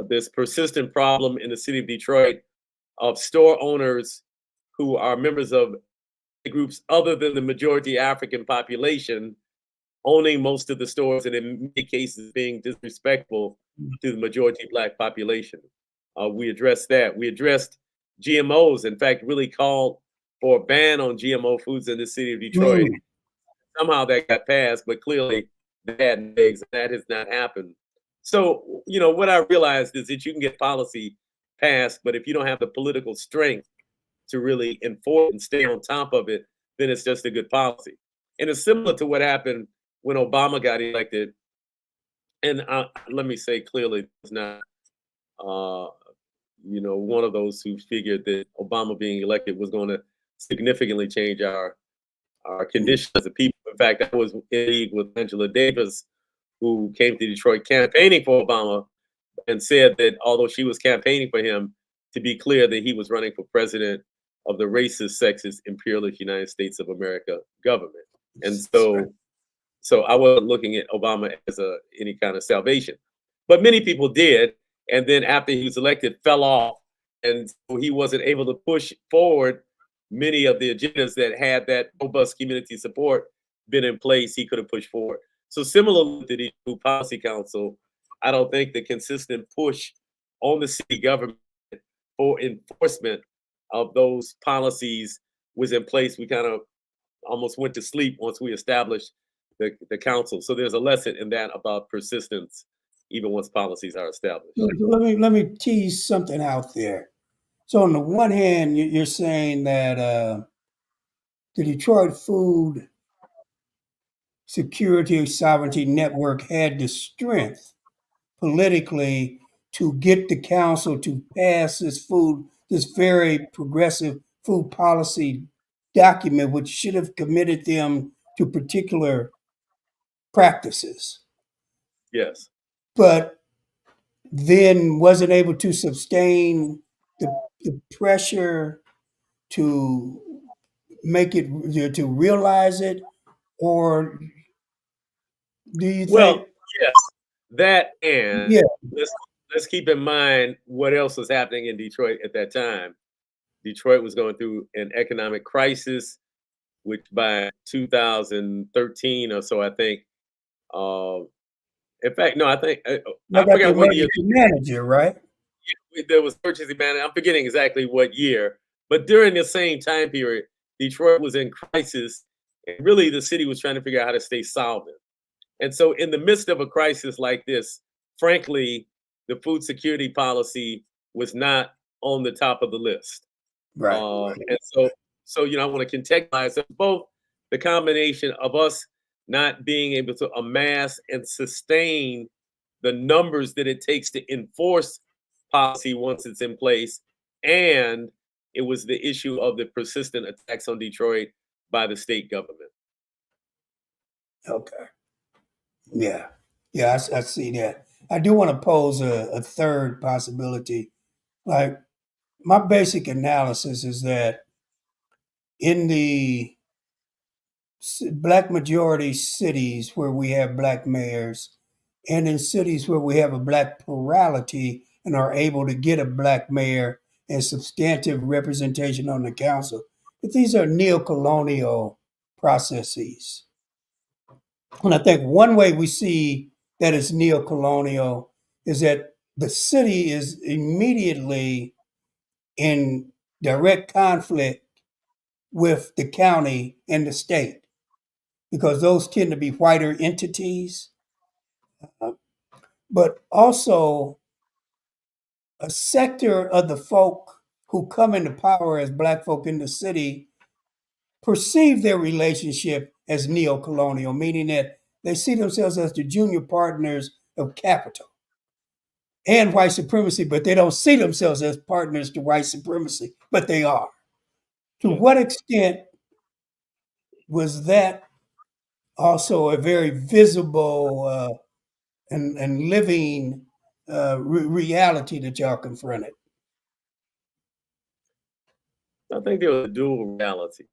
this persistent problem in the city of Detroit of store owners who are members of groups other than the majority African population owning most of the stores, and in many cases being disrespectful to the majority Black population. We addressed that. We addressed GMOs. In fact, really called for a ban on GMO foods in the city of Detroit. Mm. Somehow that got passed, but clearly that has not happened. So, what I realized is that you can get policy passed, but if you don't have the political strength to really enforce and stay on top of it, then it's just a good policy. And it's similar to what happened when Obama got elected. And let me say clearly, it's not, uh, one of those who figured that Obama being elected was going to significantly change our condition as a people. In fact, I was in league with Angela Davis, who came to Detroit campaigning for Obama, and said that although she was campaigning for him, to be clear that he was running for president of the racist, sexist, imperialist United States of America government. And That's right. so I wasn't looking at Obama as any kind of salvation. But many people did. And then after he was elected, fell off. And so he wasn't able to push forward many of the agendas that had that robust community support been in place, he could have pushed forward. So similarly to the Food Policy Council, I don't think the consistent push on the city government for enforcement of those policies was in place. We kind of almost went to sleep once we established the council. So there's a lesson in that about persistence even once policies are established. So let me tease something out there. So on the one hand, you're saying that the Detroit Food Security Sovereignty Network had the strength politically to get the council to pass this very progressive food policy document, which should have committed them to particular practices, Yes. but then wasn't able to sustain the pressure to make it to realize it, or do you Well, think? yes, that and Yeah, let's let's keep in mind what else was happening in Detroit at that time. Detroit was going through an economic crisis, which by 2013 or so, I think. Uh, in fact, no, I think I I got the forgot what year emergency manager, right? there was emergency management. I'm forgetting exactly what year, but during the same time period, Detroit was in crisis, and really the city was trying to figure out how to stay solvent. And so, in the midst of a crisis like this, frankly, the food security policy was not on the top of the list. Right, right. And so I want to contextualize both the combination of us not being able to amass and sustain the numbers that it takes to enforce policy once it's in place, and it was the issue of the persistent attacks on Detroit by the state government. Okay. Yeah. Yeah, I see that. I do want to pose a third possibility. Like, my basic analysis is that in the black majority cities where we have black mayors, and in cities where we have a black plurality and are able to get a black mayor and substantive representation on the council, that these are neo-colonial processes. And I think one way we see that it's neo-colonial is that the city is immediately in direct conflict with the county and the state because those tend to be whiter entities, but also a sector of the folk who come into power as black folk in the city perceive their relationship as neo-colonial, meaning that they see themselves as the junior partners of capital and white supremacy, but they don't see themselves as partners to white supremacy, but they are. To Yeah. what extent was that also a very visible and living reality that y'all confronted? I think there was a dual reality.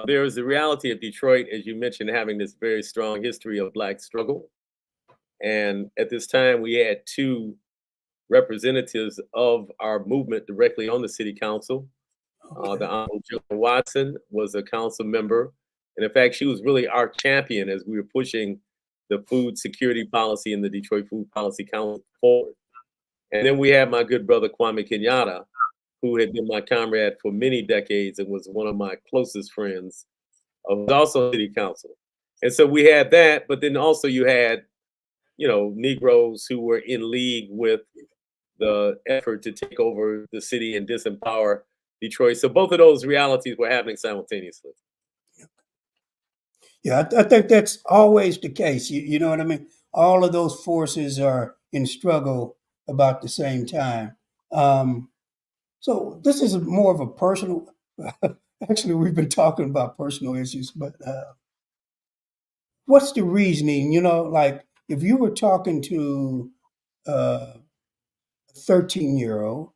There was the reality of Detroit, as you mentioned, having this very strong history of Black struggle. And at this time, we had two representatives of our movement directly on the city council. The Okay. Honorable Jill Watson was a council member. And in fact, she was really our champion as we were pushing the food security policy and the Detroit Food Policy Council forward. And then we had my good brother Kwame Kenyatta, who had been my comrade for many decades and was one of my closest friends, was also city council. And so we had that, but then also you had, Negroes who were in league with the effort to take over the city and disempower Detroit. So both of those realities were happening simultaneously. Yeah, I think that's always the case. You know what I mean? All of those forces are in struggle about the same time. Um, so this is more of a personal. Actually, we've been talking about personal issues, but what's the reasoning? Like if you were talking to a 13-year-old,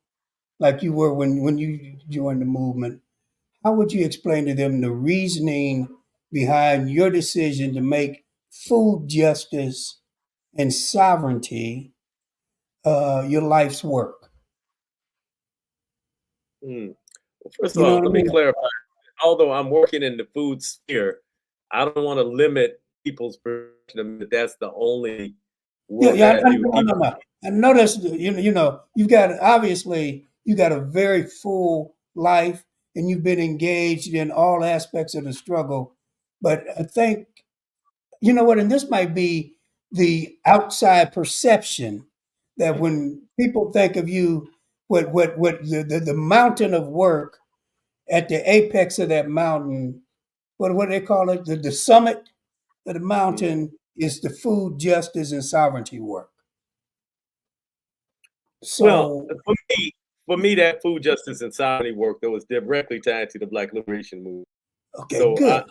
like you were when you joined the movement, how would you explain to them the reasoning behind your decision to make food justice and sovereignty your life's work? Hmm. Well, first of You know all, what I let me mean? clarify. Although I'm working in the food sphere, I don't want to limit people's perception of me that that's the only Yeah, work yeah. I do. No, no, People, no. I know that's you've got obviously you got a very full life and you've been engaged in all aspects of the struggle. But I think you know what, and this might be the outside perception that when people think of you, what the mountain of work at the apex of that mountain, what do they call it? The summit of the mountain is the food justice and sovereignty work. Well, So for me, that food justice and sovereignty work that was directly tied to the Black Liberation Movement. okay, So good.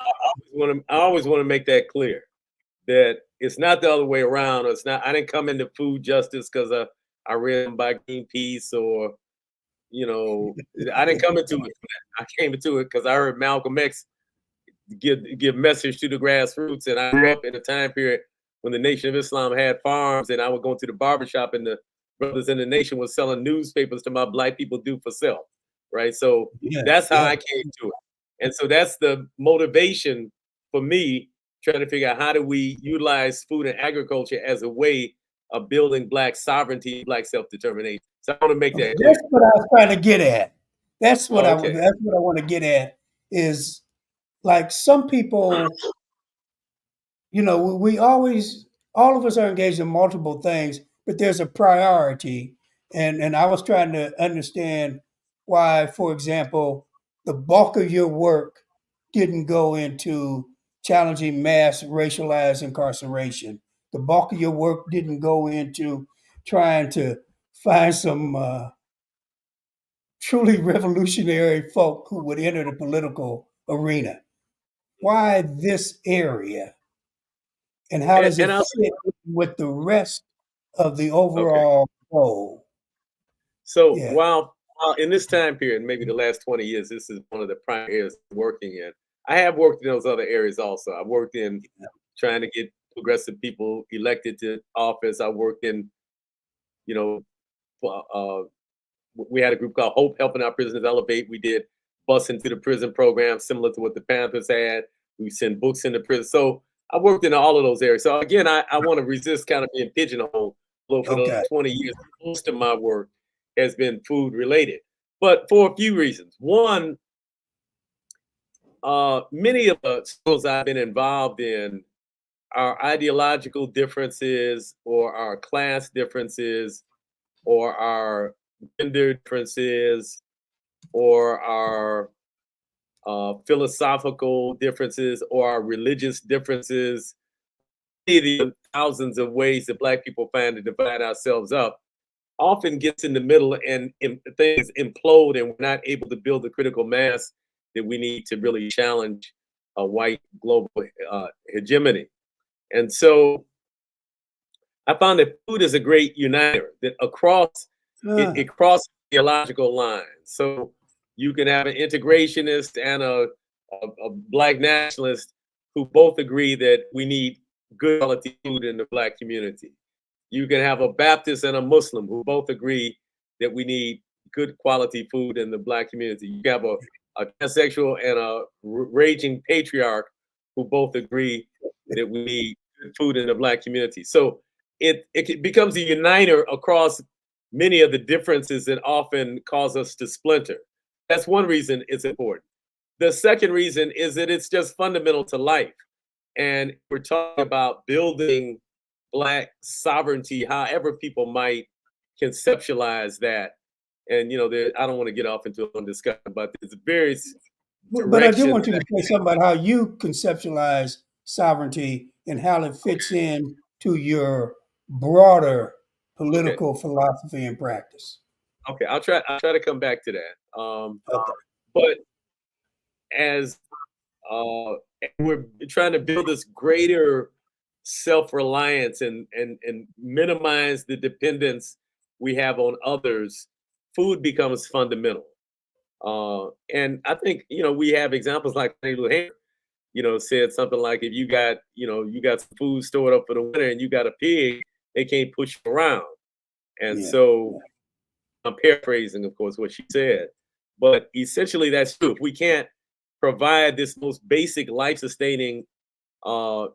I always want to make that clear that it's not the other way around. Or it's not. I didn't come into food justice because I read by Greenpeace or I didn't come into it for that. I came into it because I heard Malcolm X give message to the grassroots, and I grew up in a time period when the Nation of Islam had farms, and I would go to the barbershop, and the brothers in the nation was selling newspapers to my black people do for self, right? So Yeah, that's how yeah. I came to it, and so that's the motivation for me trying to figure out how do we utilize food and agriculture as a way of building black sovereignty, black self-determination. So I want to make Okay, that clear. that's what I was trying to get at. Okay. That's what I want to get at is like some people, we always, all of us are engaged in multiple things, but there's a priority. And I was trying to understand why, for example, the bulk of your work didn't go into challenging mass racialized incarceration. The bulk of your work didn't go into trying to find some truly revolutionary folk who would enter the political arena. Why this area? And how does it And I'll fit with the rest of the okay. overall goal? So Yeah. while in this time period, maybe the last 20 years, this is one of the prime areas I'm working in. I have worked in those other areas also. I worked in trying to get progressive people elected to office. I worked in, you know, we had a group called Hope Helping Our Prisoners Elevate. We did bus into the prison program, similar to what the Panthers had. We send books into prison. So I worked in all of those areas. So again, I want to resist kind of being pigeonholed. Well, for the Okay. 20 years, most of my work has been food related, but for a few reasons. One, many of the schools I've been involved in, our ideological differences or our class differences or our gender differences or our philosophical differences or our religious differences, the thousands of ways that Black people find to divide ourselves up, often gets in the middle and things implode, and we're not able to build the critical mass that we need to really challenge a white global hegemony. And so I found that food is a great uniter that Ah, it crosses theological lines. So you can have an integrationist and a black nationalist who both agree that we need good quality food in the black community. You can have a Baptist and a Muslim who both agree that we need good quality food in the black community. You have a transsexual and a raging patriarch who both agree that we need good food in the black community. So it becomes a uniter across many of the differences that often cause us to splinter. That's one reason it's important. The second reason is that it's just fundamental to life. And we're talking about building black sovereignty, however people might conceptualize that. And I don't want to get off into a discussion, but there's various but I do directions. want you to say something about how you conceptualize sovereignty and how it fits in to your broader Okay, political philosophy and practice. okay, I'll try to come back to that. Okay. But as we're trying to build this greater self-reliance and minimize the dependence we have on others, food becomes fundamental. And I think we have examples like Luther, said something like, if you got some food stored up for the winter and you got a pig, they can't push you around. And Yeah. so I'm paraphrasing, of course, what she said, but essentially that's true. If we can't provide this most basic life-sustaining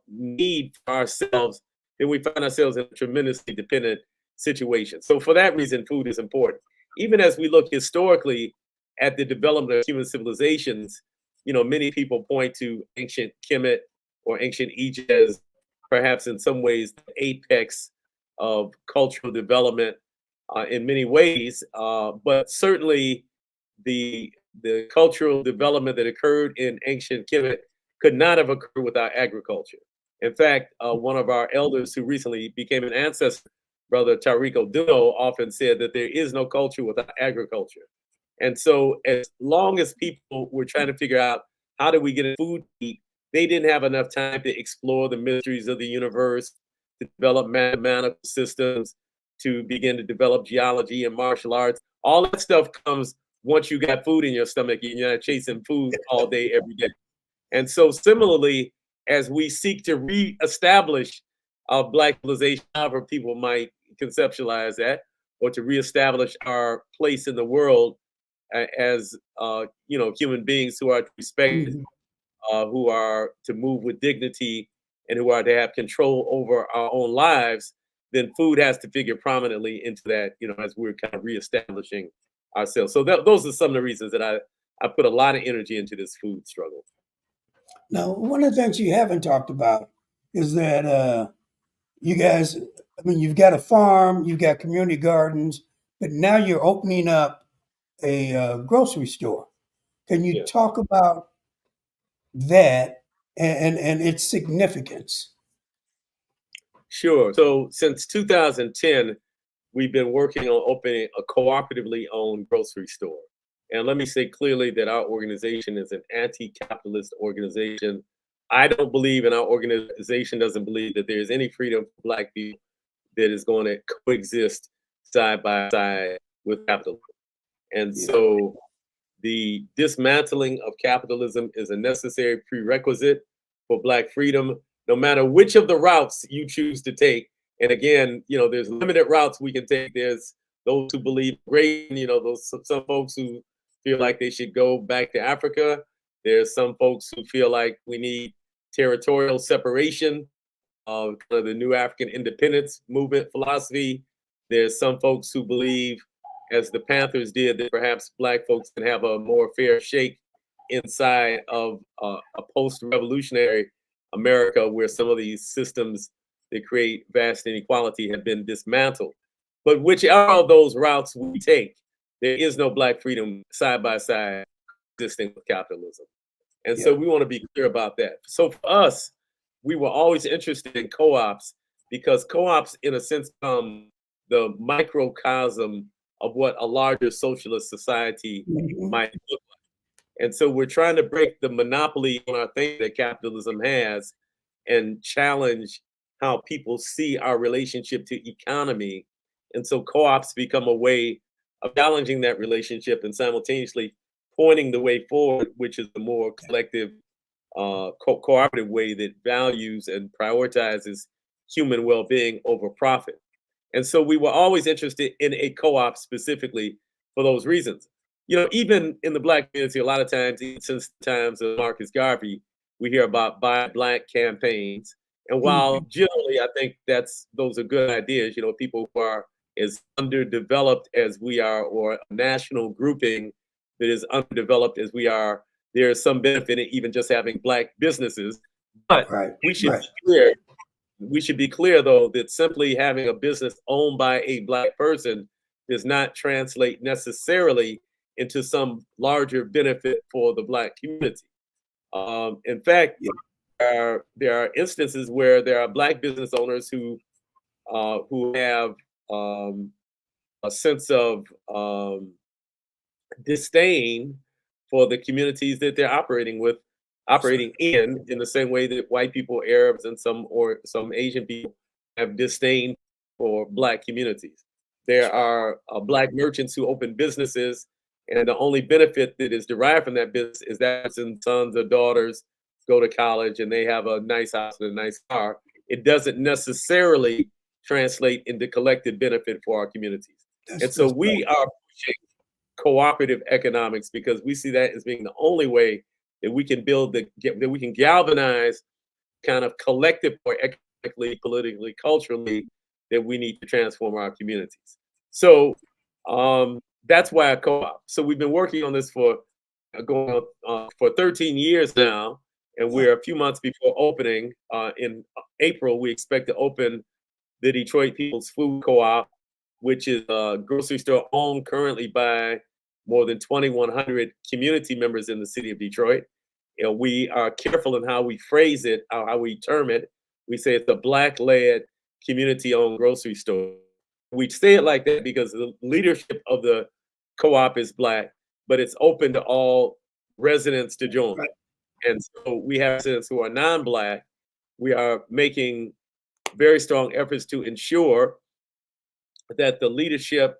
need for ourselves, then we find ourselves in a tremendously dependent situation. So for that reason, food is important. Even as we look historically at the development of human civilizations, many people point to ancient Kemet or ancient Egypt as perhaps in some ways the apex of cultural development in many ways, but certainly the cultural development that occurred in ancient Kemet could not have occurred without agriculture. In fact, one of our elders who recently became an ancestor, Brother Tarico Duno, often said that there is no culture without agriculture. And so, as long as people were trying to figure out how do we get food to eat, they didn't have enough time to explore the mysteries of the universe, to develop mathematical systems, to begin to develop geology and martial arts. All that stuff comes once you got food in your stomach and you're not chasing food all day, every day. And so, similarly, as we seek to reestablish Black civilization, however people might conceptualize that, or to reestablish our place in the world as human beings who are respected, Mhm. who are to move with dignity, and who are to have control over our own lives, then food has to figure prominently into that, as we're kind of reestablishing ourselves. So those are some of the reasons that I put a lot of energy into this food struggle. Now, one of the things you haven't talked about is that you guys, I mean, you've got a farm, you've got community gardens, but now you're opening up a grocery store. Can you Yeah. talk about that and its significance? Sure. So since 2010, we've been working on opening a cooperatively owned grocery store. And let me say clearly that our organization is an anti-capitalist organization. I don't believe, and our organization doesn't believe, that there's any freedom for Black people that is going to coexist side by side with capitalism. And Yeah. so the dismantling of capitalism is a necessary prerequisite for Black freedom, no matter which of the routes you choose to take. And again, there's limited routes we can take. There's those who believe great, those some folks who feel like they should go back to Africa. There's some folks who feel like we need territorial separation of kind of the new African independence movement philosophy. There's some folks who believe, as the Panthers did, that perhaps Black folks can have a more fair shake inside of a post-revolutionary America where some of these systems that create vast inequality have been dismantled. But whichever of those routes we take, there is no Black freedom side by side existing with capitalism. And so Yeah. we want to be clear about that. So for us, we were always interested in co-ops because co-ops, in a sense, become the microcosm of what a larger socialist society Mhm. might look like. And so we're trying to break the monopoly on our thing that capitalism has and challenge how people see our relationship to economy. And so co-ops become a way of challenging that relationship and simultaneously pointing the way forward, which is the more collective, cooperative way that values and prioritizes human well-being over profit. And so we were always interested in a co-op specifically for those reasons. Even in the Black community, a lot of times, even since the times of Marcus Garvey, we hear about buy Black campaigns. And while Mhm. generally I think those are good ideas, people who are as underdeveloped as we are, or a national grouping that is underdeveloped as we are, there is some benefit in even just having Black businesses. But Right. we should Right. be clear we should be clear, though, that simply having a business owned by a Black person does not translate necessarily into some larger benefit for the Black community. In fact, Yeah. there are instances where there are Black business owners who have a sense of disdain for the communities that they're That's right. operating in the same way that white people, Arabs, and some Asian people have disdain for Black communities. That's There right. are Black merchants who open businesses, and the only benefit that is derived from that business is that sons or daughters go to college and they have a nice house and a nice car. It doesn't necessarily translate into collective benefit for our communities. And so That's right. we are pushing cooperative economics because we see that as being the only way that we can that we can galvanize kind of collective or economically, politically, culturally that we need to transform our communities. So that's why I co-op. So we've been working on this for going on for 13 years now, and we're a few months before opening. In April, we expect to open the Detroit People's Food Co-op, which is a grocery store owned currently by more than 2,100 community members in the city of Detroit. We are careful in how we phrase it, how we term it. We say it's a Black-led, community-owned grocery store. We say it like that because the leadership of the co-op is Black, but it's open to all residents to join. Right. And so we have residents who are non-Black. We are making very strong efforts to ensure that the leadership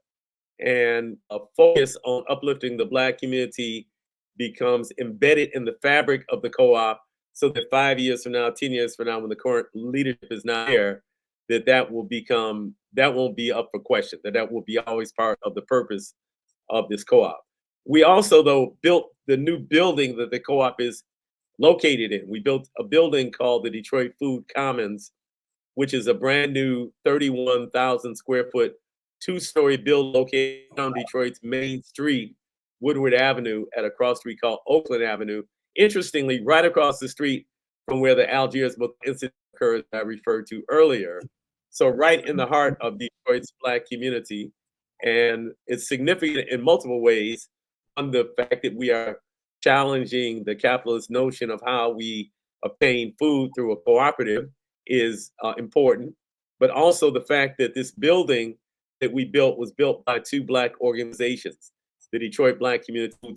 and a focus on uplifting the Black community becomes embedded in the fabric of the co-op, so that 5 years from now, 10 years from now, when the current leadership is not there, that won't be up for question, that will be always part of the purpose of this co-op. We also, though, built the new building that the co-op is located in. We built a building called the Detroit Food Commons, which is a brand new 31,000 square foot, two-story building located on Detroit's main street, Woodward Avenue, at a cross street called Oakland Avenue. Interestingly, right across the street from where the Algiers incident occurred that I referred to earlier. So right in the heart of Detroit's Black community. And it's significant in multiple ways. On the fact that we are challenging the capitalist notion of how we obtain food through a cooperative is important, but also the fact that this building that we built was built by two Black organizations, the Detroit Black Community Food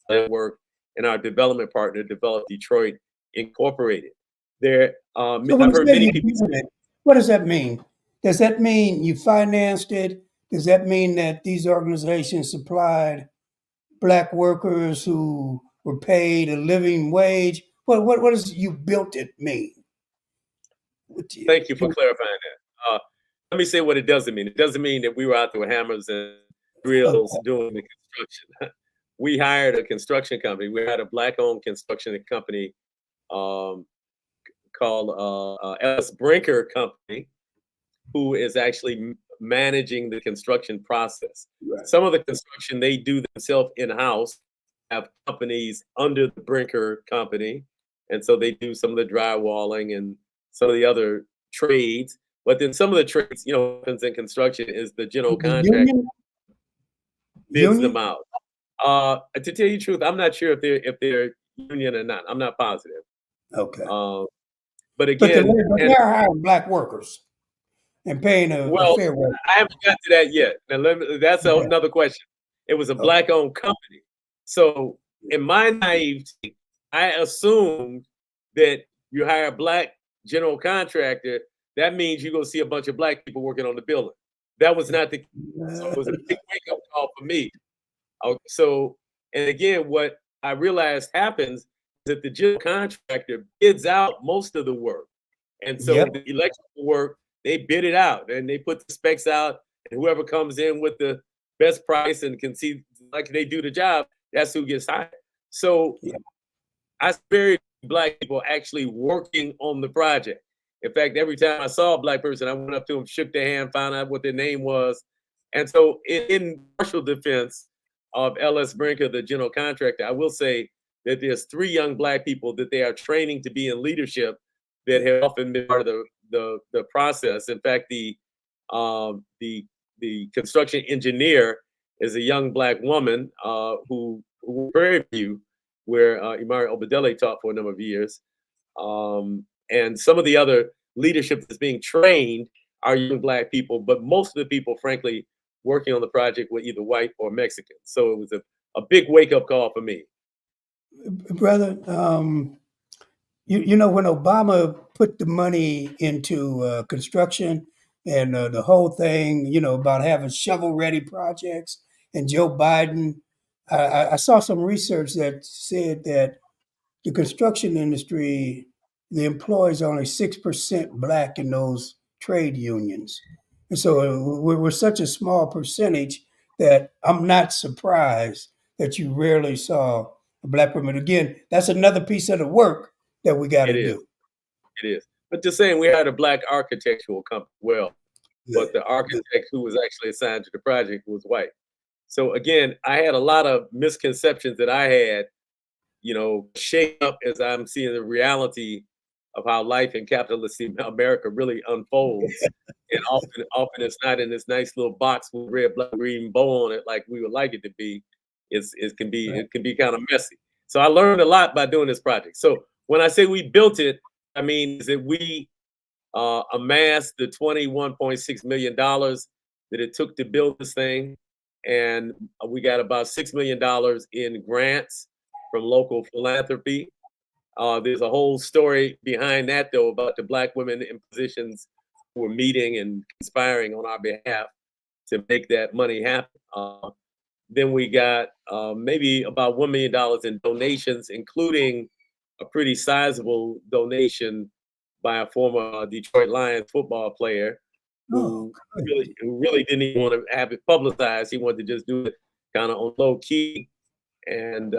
Network and our development partner, Develop Detroit Incorporated. There, So I've heard many people say, what does that mean? Does that mean you financed it? Does that mean that these organizations supplied Black workers who were paid a living wage? What does you built it mean? thank you for clarifying that. Let me say what it doesn't mean. It doesn't mean that we were out there with hammers and drills Okay. doing the construction. We hired a construction company. We had a Black-owned construction company um, called Ellis Brinker Company, who is actually managing the construction process. Right. Some of the construction they do themselves in-house, have companies under the Brinker Company, and so they do some of the drywalling and some of the other trades. But then some of the trades, what happens in construction is the general The contractor bids them union? out. To tell you the truth, I'm not sure if they're union or not. I'm not positive. Okay. But But again, they are hiring Black workers and paying a well, fair wage. I haven't got to that yet. Now, that's Okay. another question. It was a Okay. Black-owned company. So in my naivety, I assumed that you hire a Black general contractor, that means you're going to see a bunch of Black people working on the building. That was not the case. So it was a big wake-up call for me. So, and again, what I realized happens is that the general contractor bids out most of the work. And so Yep. the electrical work, they bid it out and they put the specs out, and whoever comes in with the best price and can see like they do the job, that's who gets hired. So Yep. I see very Black people actually working on the project. In fact, every time I saw a Black person, I went up to them, shook their hand, found out what their name was. And so in partial defense of LS Brinker, the general contractor, I will say that there's 3 young Black people that they are training to be in leadership that have often been part of the process. In fact, the construction engineer is a young Black woman who Prairie View, where Imari Obadele taught for a number of years. And some of the other leadership that's being trained are young Black people, but most of the people, frankly, working on the project were either white or Mexican. So it was a big wake-up call for me. Brother, you know, when Obama put the money into construction and the whole thing, about having shovel-ready projects, and Joe Biden, I saw some research that said that the construction industry, the employees are only 6% Black in those trade unions. And so we're such a small percentage that I'm not surprised that you rarely saw a Black woman. Again, that's another piece of the work that we got It to is, do. it is. But just saying, we had a Black architectural company, well, but Good. the architect who was actually assigned to the project was white. So again, I had a lot of misconceptions that I had shake up as I'm seeing the reality of how life in capitalist America really unfolds. And often it's not in this nice little box with red, black, green bow on it like we would like it to be. Right. It can be kind of messy. So I learned a lot by doing this project. So when I say we built it, I mean is that we amassed the $21.6 million that it took to build this thing, and we got about $6 million in grants from local philanthropy. There's a whole story behind that, though, about the Black women in positions who were meeting and conspiring on our behalf to make that money happen. Then we got maybe about $1 million in donations, including a pretty sizable donation by a former Detroit Lions football player Oh, who good. really didn't even want to have it publicized. He wanted to just do it kind of on low key and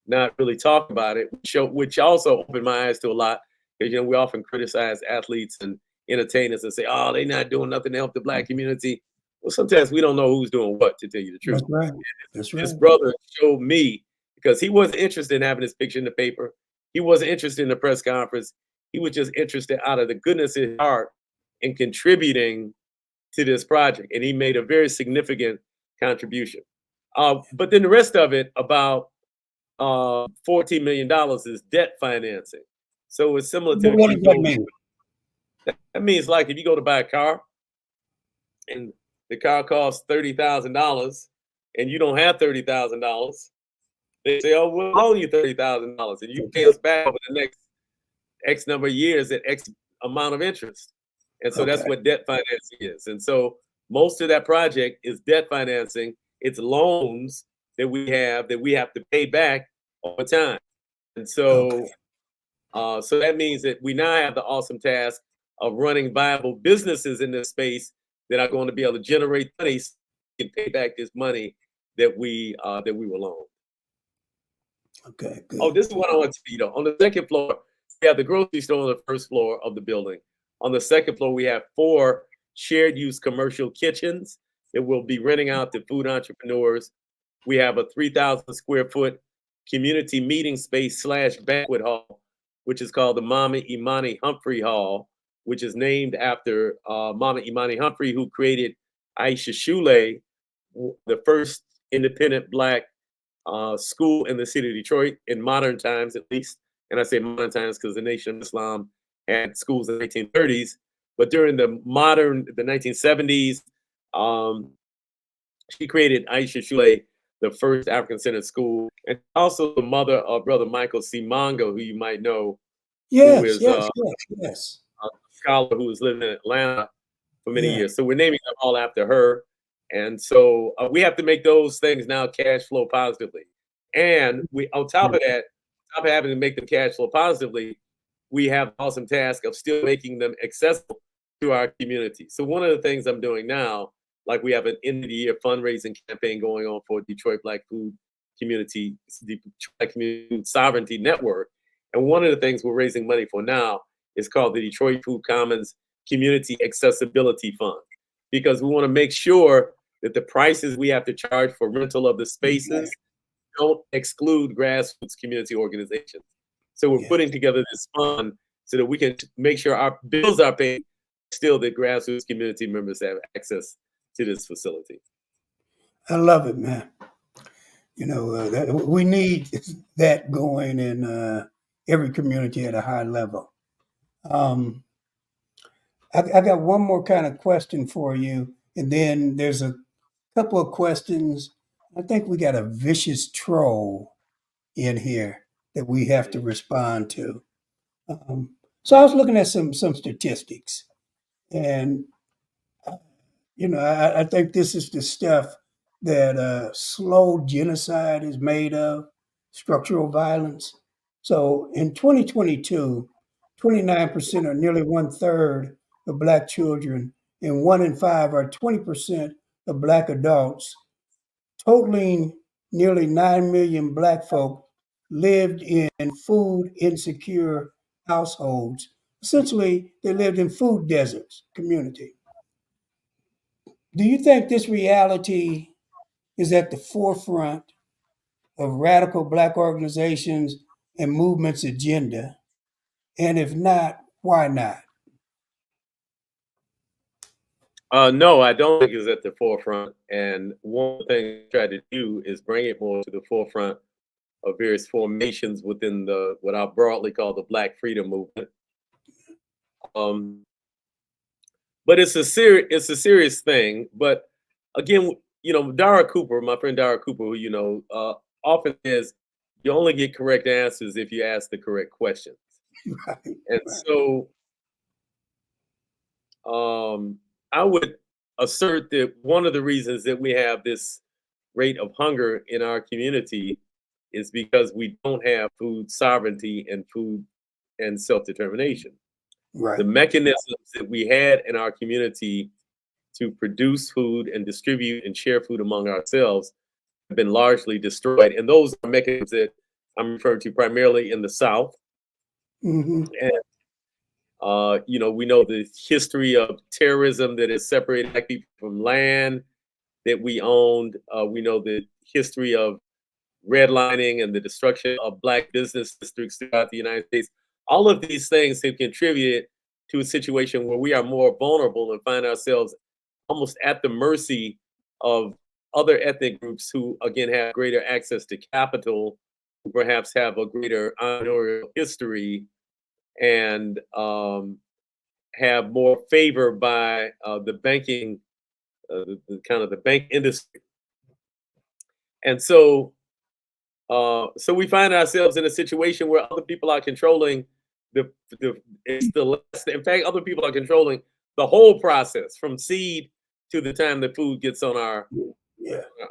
not really talk about it, which also opened my eyes to a lot because we often criticize athletes and entertainers and say, "Oh, they're not doing nothing to help the Black community." Well, sometimes we don't know who's doing what, to tell you the truth. That's right. That's This right. brother showed me because he wasn't interested in having his picture in the paper. He wasn't interested in the press conference. He was just interested out of the goodness of his heart in contributing to this project. And he made a very significant contribution. But then the rest of it, about $14 million, is debt financing. So it's similar to if What you does that go, mean? that means like if you go to buy a car and the car costs $30,000 and you don't have $30,000, they say, "Oh, we'll loan you $30,000 and you pay Okay. us back over the next X number of years at X amount of interest." And so that's Okay. what debt financing is. And so most of that project is debt financing. It's loans that we have to pay back over time. And Okay. so that means that we now have the awesome task of running viable businesses in this space that are going to be able to generate money so we can pay back this money that we were loaned. Okay. Oh, Good. this is what I want to tell you though. On the second floor, we have the grocery store on the first floor of the building. On the second floor, we have 4 shared use commercial kitchens that we'll be renting out to food entrepreneurs. We have a 3,000 square foot community meeting space slash banquet hall, which is called the Mama Imani Humphrey Hall, which is named after Mama Imani Humphrey, who created Aisha Shule, the first independent Black school in the city of Detroit in modern times, at least. And I say modern times because the Nation of Islam had schools in the 1930s. But during the 1970s, um, she created Aisha Shule, the first African-centered school, and also the mother of Brother Michael C. Mongo, who you might know, who Yes. is Yes. Yes. Yes. a scholar who has lived in Atlanta for many Yeah. years. So we're naming them all after her. And so we have to make those things now cash flow positively. And we, on top of that, on top of having to make them cash flow positively, we have the awesome task of still making them accessible to our community. So one of the things I'm doing now, like we have an end of the year fundraising campaign going on for Detroit Black Food Community, Detroit Community Food Sovereignty Network. And one of the things we're raising money for now is called the Detroit Food Commons Community Accessibility Fund, because we want to make sure that the prices we have to charge for rental of the Exactly. spaces don't exclude grassroots community organizations. So we're Yeah. putting together this fund so that we can make sure our bills are paid, still that grassroots community members have access to this facility. I love it, man. We need that going in every community at a high level. Um, I got one more kind of question for you, and then there's a couple of questions. I think we got a vicious troll in here that we have to respond to. So I was looking at some statistics, and I think this is the stuff that slow genocide is made of, structural violence. So in 2022, 29% or nearly one third of Black children and 1 in 5 or 20% of Black adults, totaling nearly 9 million Black folk, lived in food insecure households. Essentially, they lived in food deserts community. Do you think this reality is at the forefront of radical Black organizations and movements' agenda? And if not, why not? No, I don't think it's at the forefront. And one thing I try to do is bring it more to the forefront of various formations within the what I broadly call the Black Freedom Movement. Um, but it's a serious thing. But again, Dara Cooper, my friend Dara Cooper, who often says you only get correct answers if you ask the correct questions. Right, And right, so I would assert that one of the reasons that we have this rate of hunger in our community is because we don't have food sovereignty and food and self-determination. The right. mechanisms that we had in our community to produce food and distribute and share food among ourselves have been largely destroyed. And those are mechanisms that I'm referring to primarily in the South. Hmm. And we know the history of terrorism that has separated Black people from land that we owned. We know the history of redlining and the destruction of Black business districts throughout the United States. All of these things have contributed to a situation where we are more vulnerable and find ourselves almost at the mercy of other ethnic groups who, again, have greater access to capital, who perhaps have a greater entrepreneurial history, and have more favor by the banking, the kind of the bank industry. And so we find ourselves in a situation where other people are controlling the it's the last. In fact, other people are controlling the whole process from seed to the time the food gets Yeah.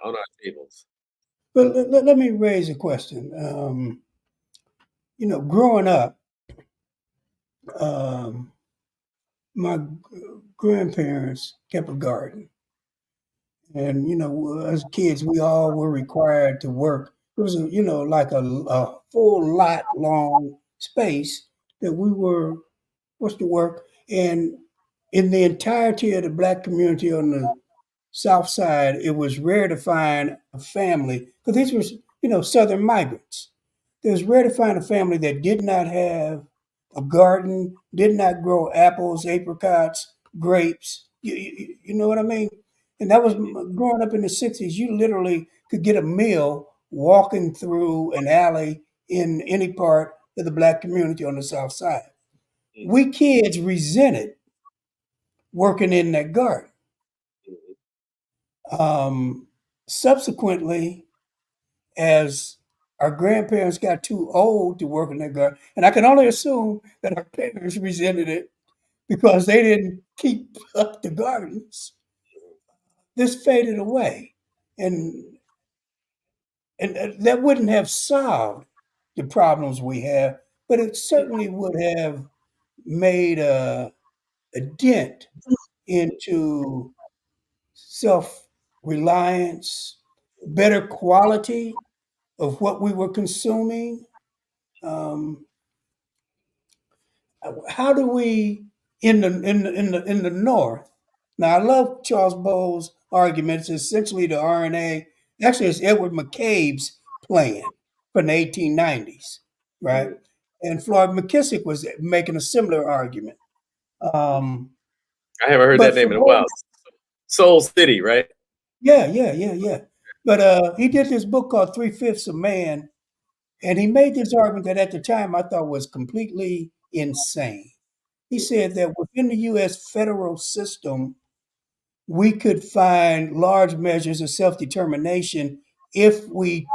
on our tables. But let me raise a question. Growing up, um, my grandparents kept a garden. And, as kids, we all were required to work. It was, like a full lot long space that we were was to work. And in the entirety of the Black community on the South Side, it was rare to find a family, because these were, Southern migrants. It was rare to find a family that did not have a garden, did not grow apples, apricots, grapes. You know what I mean? And that was growing up in the 60s. You literally could get a meal walking through an alley in any part of the Black community on the South Side. Mhm, We kids resented working in that garden. mhm. Um, Subsequently, as our grandparents got too old to work in that garden, and I can only assume that our parents resented it because they didn't keep up the gardens, this faded away. And and that wouldn't have solved the problems we have, but it certainly would have made a dent into self reliance, better quality of what we were consuming. Um, how do we in the North? Now, I love Charles Bowles' argument. It's essentially the RNA. Actually, it's Edward McCabe's plan from the 1890s, right? Mhm. And Floyd McKissick was making a similar argument. Um, I haven't heard that but for name in a while. both, Soul City, right? yeah. But he did this book called Three Fifths of Man, and he made this argument that at the time I thought was completely insane. He said that within the US federal system, we could find large measures of self determination if we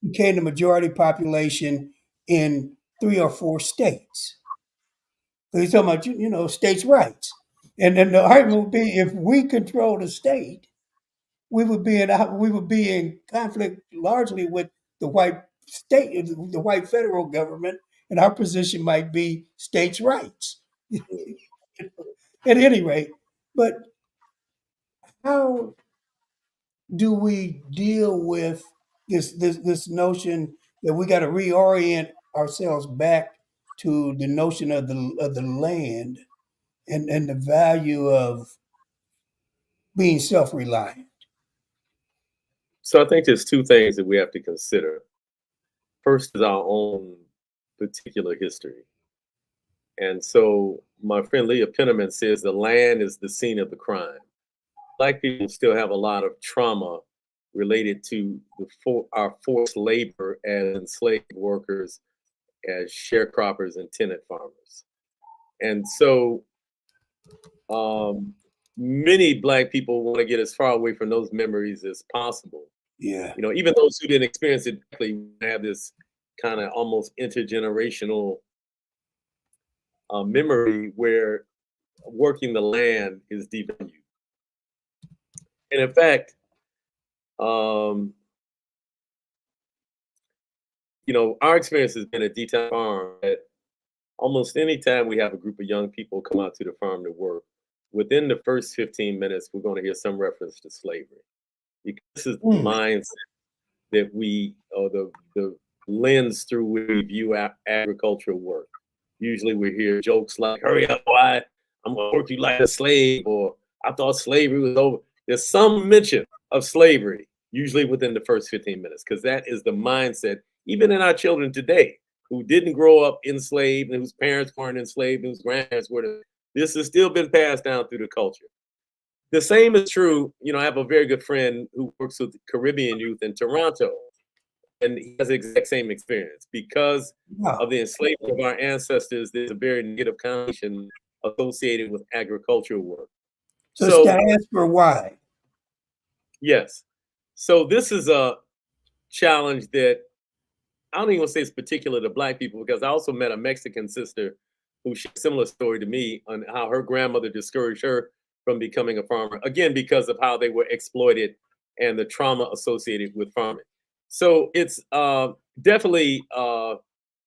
became the majority population in 3 or 4 states. So he's talking about, states' rights. And then the argument would be if we control the state, we would be in conflict largely with the white state, the white federal government, and our position might be states' rights. At any rate, but how do we deal with this notion that we got to reorient ourselves back to the notion of the land and the value of being self reliant? So I think there's two things that we have to consider. First is our own particular history. And so my friend Leah Penniman says the land is the scene of the crime. Black people still have a lot of trauma related to our forced labor as enslaved workers, as sharecroppers and tenant farmers. And so many Black people want to get as far away from those memories as possible. Yeah. Even those who didn't experience it directly have this kind of almost intergenerational memory where working the land is devalued. And in fact, um, our experience has been at D-Town Farm that almost any time we have a group of young people come out to the farm to work, within the first 15 minutes, we're going to hear some reference to slavery. Because this is the Mm. mindset that or the lens through which we view agricultural work. Usually we hear jokes like, hurry up, boy, I'm going to work you like a slave, or I thought slavery was over. There's some mention of slavery, usually within the first 15 minutes, because that is the mindset, even in our children today, who didn't grow up enslaved and whose parents weren't enslaved and whose grandparents were. This has still been passed down through the culture. The same is true. I have a very good friend who works with Caribbean youth in Toronto, and he has the exact same experience. Because of Wow. the enslavement of our ancestors, there's a very negative connotation associated with agricultural work. So it's So, diaspora wide. yes. So this is a challenge that I don't even want to say it's particular to Black people, because I also met a Mexican sister who shared a similar story to me on how her grandmother discouraged her from becoming a farmer, again, because of how they were exploited and the trauma associated with farming. So it's definitely, I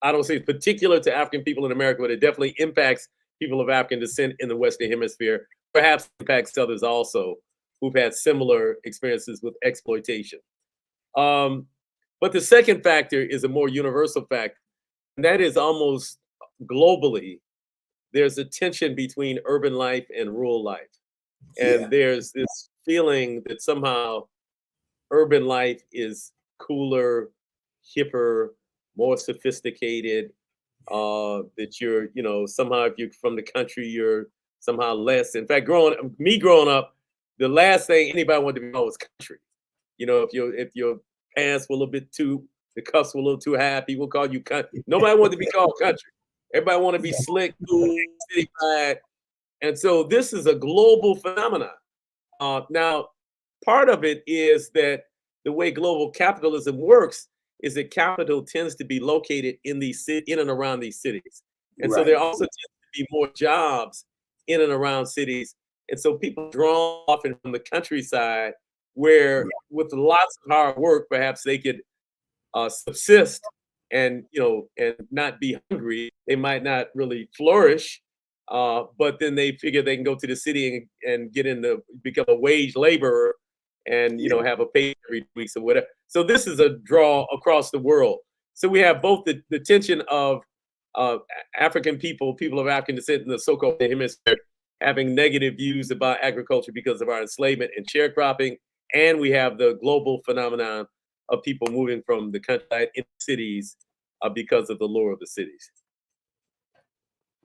don't say it's particular to African people in America, but it definitely impacts people of African descent in the Western Hemisphere, perhaps impacts others also who've had similar experiences with exploitation. Um, but the second factor is a more universal factor, and that is almost globally, there's a tension between urban life and rural life. Yeah. And there's this feeling that somehow urban life is cooler, hipper, more sophisticated, that somehow if you're from the country, you're somehow less. In fact, growing up, the last thing anybody wanted to be called was country. If your pants were a little bit the cuffs were a little too high, people called you country. Nobody wanted to be called country. Everybody wanted to be Yeah. slick, cool, city-fied. And so this is a global phenomenon. Now, part of it is that the way global capitalism works is that capital tends to be located in and around these cities. And so there Right. also tends to be more jobs in and around cities. And so people draw often from the countryside where with lots of hard work, perhaps they could subsist and not be hungry. They might not really flourish, but then they figure they can go to the city and become a wage laborer and Yeah. have a pay every week or whatever. So this is a draw across the world. So we have both the tension of African people of African descent in the so-called hemisphere having negative views about agriculture because of our enslavement and sharecropping, and we have the global phenomenon of people moving from the countryside into cities because of the lure of the cities.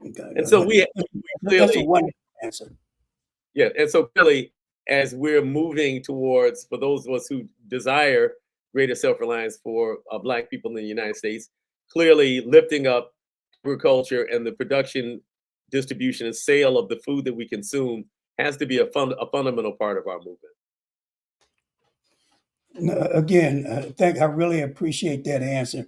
Okay. And so we That's a clearly, wonderful answer. yeah, and so clearly, as we're moving towards, for those of us who desire greater self-reliance for Black people in the United States, clearly lifting up agriculture and the production, distribution, and sale of the food that we consume has to be a fundamental part of our movement. Again, I really appreciate that answer.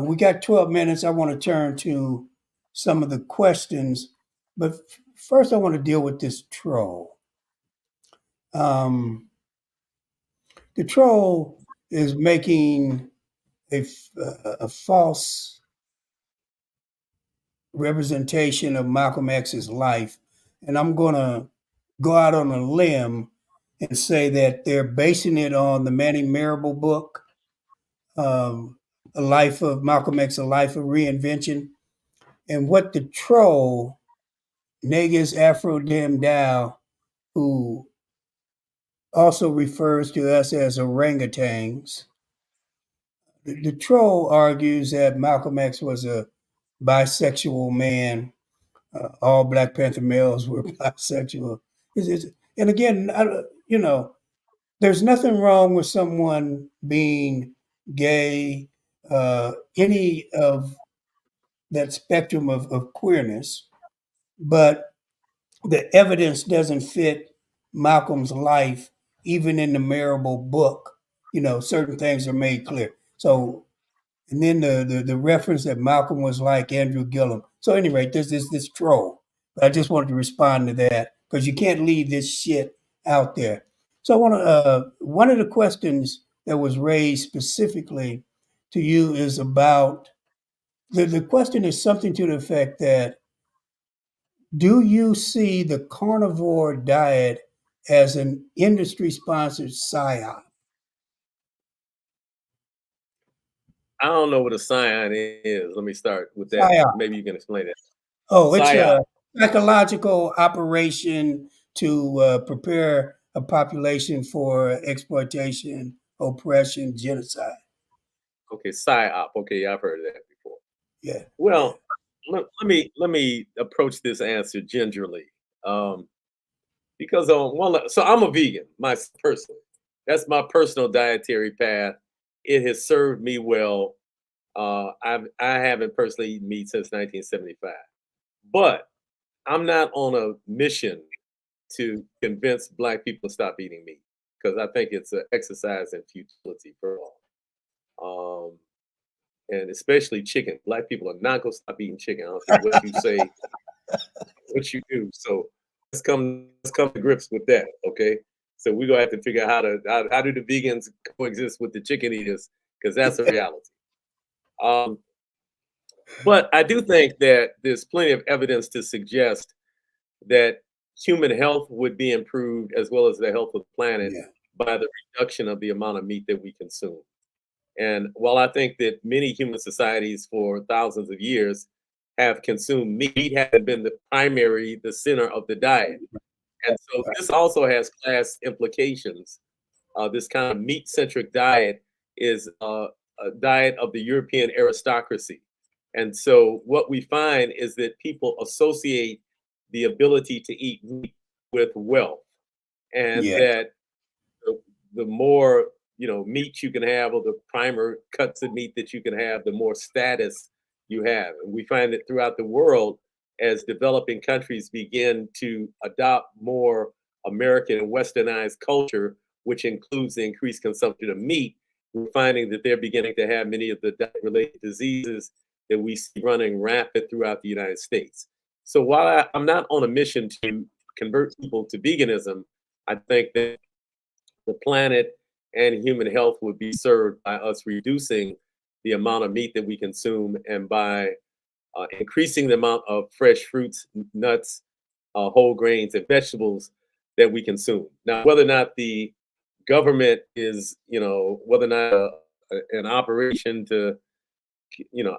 We got 12 minutes. I want to turn to some of the questions, but first I want to deal with this troll. Um, the troll is making a false representation of Malcolm X's life, and I'm going to go out on a limb and say that they're basing it on the Manny Marable book, um, A Life of Malcolm X, A Life of Reinvention, and what the troll, Negus Afro Dem Dow, who also refers to us as orangutans, The troll argues that Malcolm X was a bisexual man. All Black Panther males were bisexual. And again, there's nothing wrong with someone being gay, any of that spectrum of queerness, but the evidence doesn't fit Malcolm's life, even in the Marable book. Certain things are made clear. So, and then the reference that Malcolm was like Andrew Gillum. So, anyway, this troll. But I just wanted to respond to that because you can't leave this shit out there. So, I want to. One of the questions that was raised specifically to you is about the question is something to the effect that do you see the carnivore diet as an industry sponsored psyop? I don't know what a scion is. Let me start with that. Psyop. Maybe you can explain that. Oh, it's Psyop. a psychological operation to prepare a population for exploitation, oppression, genocide. Okay, psyop. Okay, I've heard of that before. Yeah, yeah, Well, let me approach this answer gingerly, um, because on so I'm a vegan, personally. That's my personal dietary path. It has served me well. I haven't personally eaten meat since 1975, but I'm not on a mission to convince Black people to stop eating meat because I think it's an exercise in futility for all. And especially chicken. Black people are not gonna stop eating chicken. I don't care what you say, what you do. So let's come to grips with that. Okay. So we're gonna have to figure out how do the vegans coexist with the chicken eaters because that's a reality. Um, but I do think that there's plenty of evidence to suggest that human health would be improved as well as the health of the planet yeah, by the reduction of the amount of meat that we consume. And while I think that many human societies for thousands of years have consumed meat, meat hasn't been the center of the diet. And so right. this also has class implications. This kind of meat-centric diet is a diet of the European aristocracy. And so what we find is that people associate the ability to eat meat with wealth, and Yeah, that the more meat you can have, or the primer cuts of meat that you can have, the more status you have. And we find that throughout the world, as developing countries begin to adopt more American and westernized culture, which includes the increased consumption of meat, we're finding that they're beginning to have many of the diet-related diseases that we see running rampant throughout the United States. So while I'm not on a mission to convert people to veganism, I think that the planet and human health would be served by us reducing the amount of meat that we consume, and by increasing the amount of fresh fruits, nuts, whole grains, and vegetables that we consume. Now, whether or not the government is, whether or not an operation to,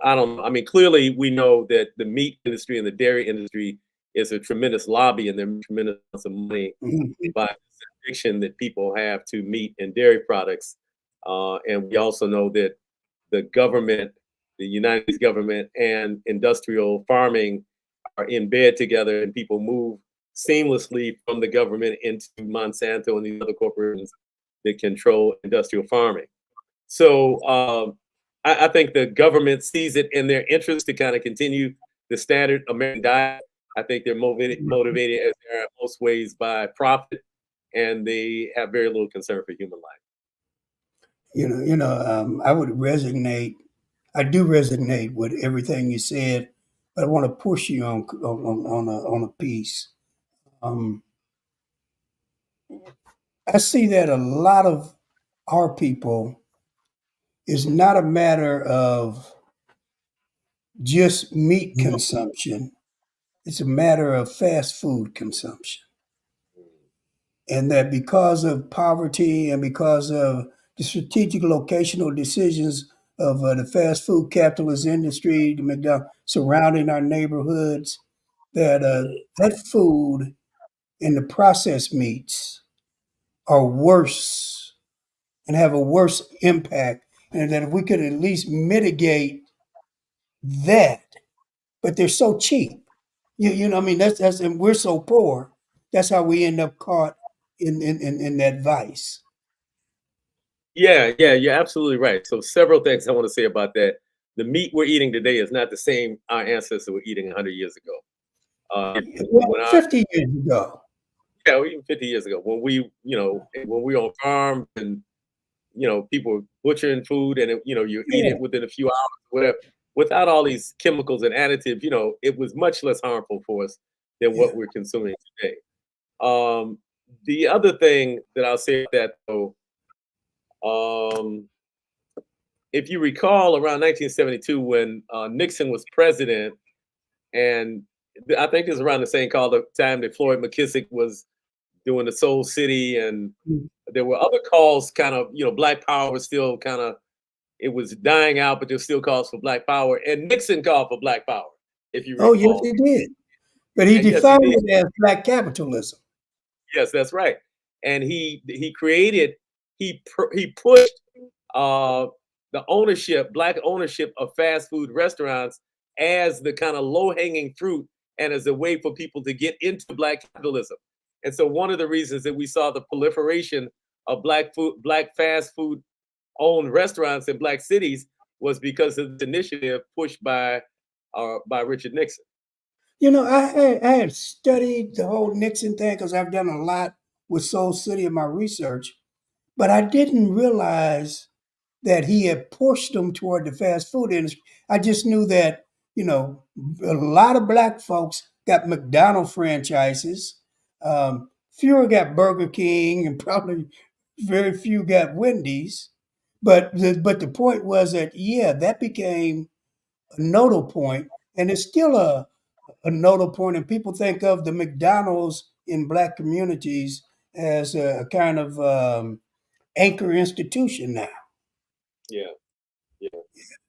I don't know. I mean, clearly we know that the meat industry and the dairy industry is a tremendous lobby, and there's tremendous amounts of money mhm, by this addiction that people have to meat and dairy products. And we also know that the government, the United States government, and industrial farming are in bed together, and people move seamlessly from the government into Monsanto and these other corporations that control industrial farming. So I think the government sees it in their interest to kind of continue the standard American diet. I think they're mhm. motivated as they are in most ways by profit, and they have very little concern for human life. I would resonate. I do resonate with everything you said, but I want to push you on a piece. Um, I see that a lot of our people is not a matter of just meat consumption. It's a matter of fast food consumption. And that because of poverty and because of the strategic locational decisions of the fast food capitalist industry, the McDonald's surrounding our neighborhoods, that food and the processed meats are worse and have a worse impact and that if we could at least mitigate that, but they're so cheap. You know, I mean, that's and we're so poor. That's how we end up caught in that vice. Yeah, yeah, you're absolutely right. So several things I want to say about that. The meat we're eating today is not the same our ancestors were eating 100 years ago. Well, When I 50 years ago. Yeah, or even 50 years ago, when when we were on farms and people were butchering food and you eat Yeah, it within a few hours, whatever, without all these chemicals and additives, it was much less harmful for us than yeah. what we're consuming today. Um, the other thing that I'll say that though, um, if you recall, around 1972 when Nixon was president, and I think it was around the same call the time that Floyd McKissick was doing the Soul City, and Mm. there were other calls, kind of, Black Power was still kind of, it was dying out, but there's still calls for Black Power, and Nixon called for Black Power, if you Oh, yes, recall. he did. But he And yes, he defined did. it as black capitalism. Yes, that's right. And he created, he pushed uh, the ownership, Black ownership of fast food restaurants as the kind of low hanging fruit and as a way for people to get into Black capitalism. And so one of the reasons that we saw the proliferation of Black fast food owned restaurants in Black cities was because of the initiative pushed by Richard Nixon. You know, I had studied the whole Nixon thing because I've done a lot with Soul City in my research, but I didn't realize that he had pushed them toward the fast food industry. I just knew that, you know, a lot of black folks got McDonald's franchises. Fewer got Burger King, and probably very few got Wendy's. But the point was that, yeah, that became a nodal point, and it's still a nodal point, and people think of the McDonald's in black communities as a kind of anchor institution now. Yeah, yeah.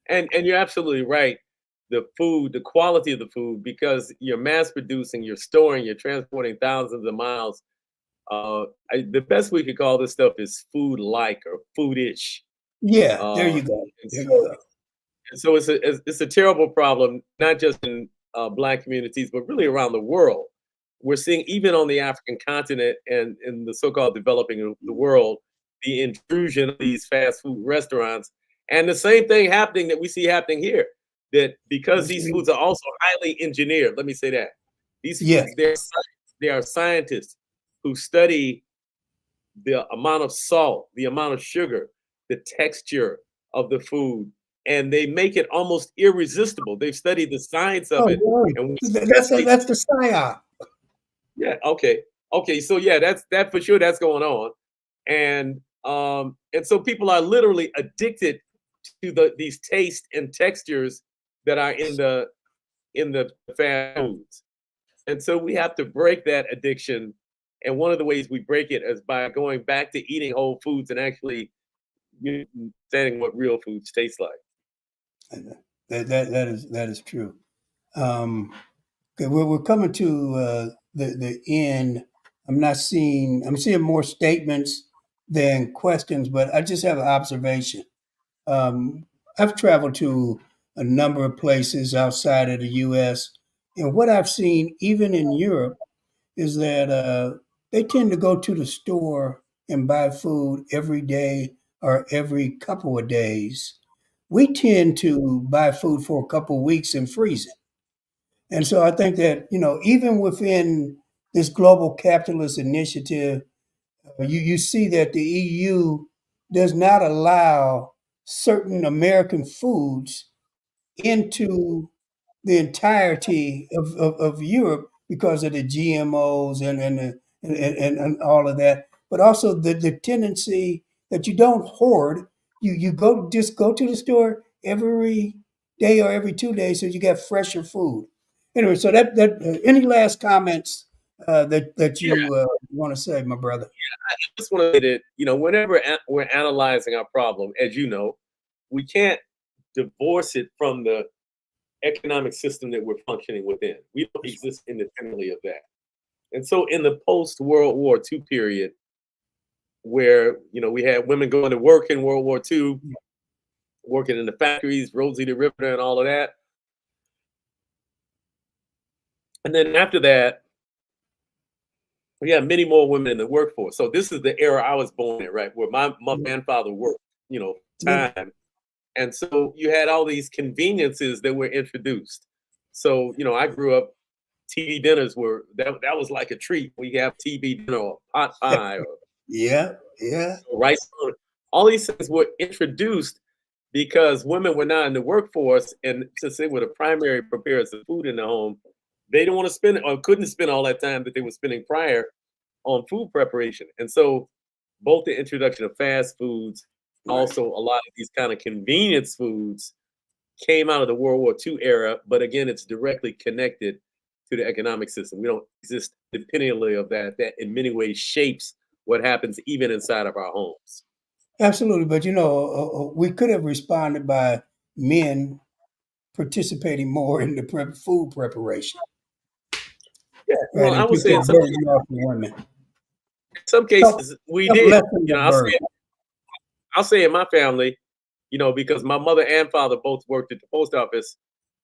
And you're absolutely right. The food, the quality of the food, because you're mass producing, you're storing, you're transporting thousands of miles. The best we could call this stuff is food-like or food-ish. Yeah, there Uh, you go. and There you so, go. and so it's a terrible problem, not just in Black communities, but really around the world. We're seeing even on the African continent and in the so-called developing the world, the intrusion of these fast food restaurants, and the same thing happening that we see happening here. That because these Absolutely. foods are also highly engineered. Let me say that these Yes. foods, they are scientists who study the amount of salt, the amount of sugar, the texture of the food, and they make it almost irresistible. They've studied the science of Oh, it, right. and they That's the psyop. yeah, okay. Okay, so yeah, that for sure that's going on. And so people are literally addicted to these taste and textures that are in the fast foods. And so we have to break that addiction. And one of the ways we break it is by going back to eating whole foods and actually understanding what real foods taste like. That is true. Um, okay, we're coming to the end. I'm seeing more statements than questions, but I just have an observation. Um, I've traveled to a number of places outside of the U.S., and what I've seen, even in Europe, is that they tend to go to the store and buy food every day or every couple of days. We tend to buy food for a couple of weeks and freeze it. And so I think that, even within this global capitalist initiative, you see that the EU does not allow certain American foods into the entirety of Europe because of the GMOs and all of that, but also the tendency that you don't hoard. You go to the store every day or every 2 days so you get fresher food. Anyway, so that any last comments that Yeah, you want to say, my brother? I just want to say that, whenever we're analyzing our problem, as you know, we can't divorce it from the economic system that we're functioning within. We don't exist independently of that. And so in the post World War II period, where we had women going to work in World War II, working in the factories, Rosie the Riveter, and all of that. And then after that, we had many more women in the workforce. So this is the era I was born in, right, where my grandfather worked, Yeah. time. And so you had all these conveniences that were introduced. So, I grew up, TV dinners were that was like a treat. We have TV dinner or pot pie or Yeah. Yeah. rice. All these things were introduced because women were not in the workforce, and since they were the primary preparers of food in the home, they didn't want to spend or couldn't spend all that time that they were spending prior on food preparation. And so both the introduction of fast foods, Right. also a lot of these kind of convenience foods came out of the World War II era, but again, it's directly connected to the economic system. We don't exist independently of that. That in many ways shapes what happens even inside of our homes. Absolutely. But we could have responded by men participating more in the food preparation, Yeah, right, well, I and would took say that burden off the women. in some Help, cases we help did. lessen that I'll burden. say in my family, because my mother and father both worked at the post office.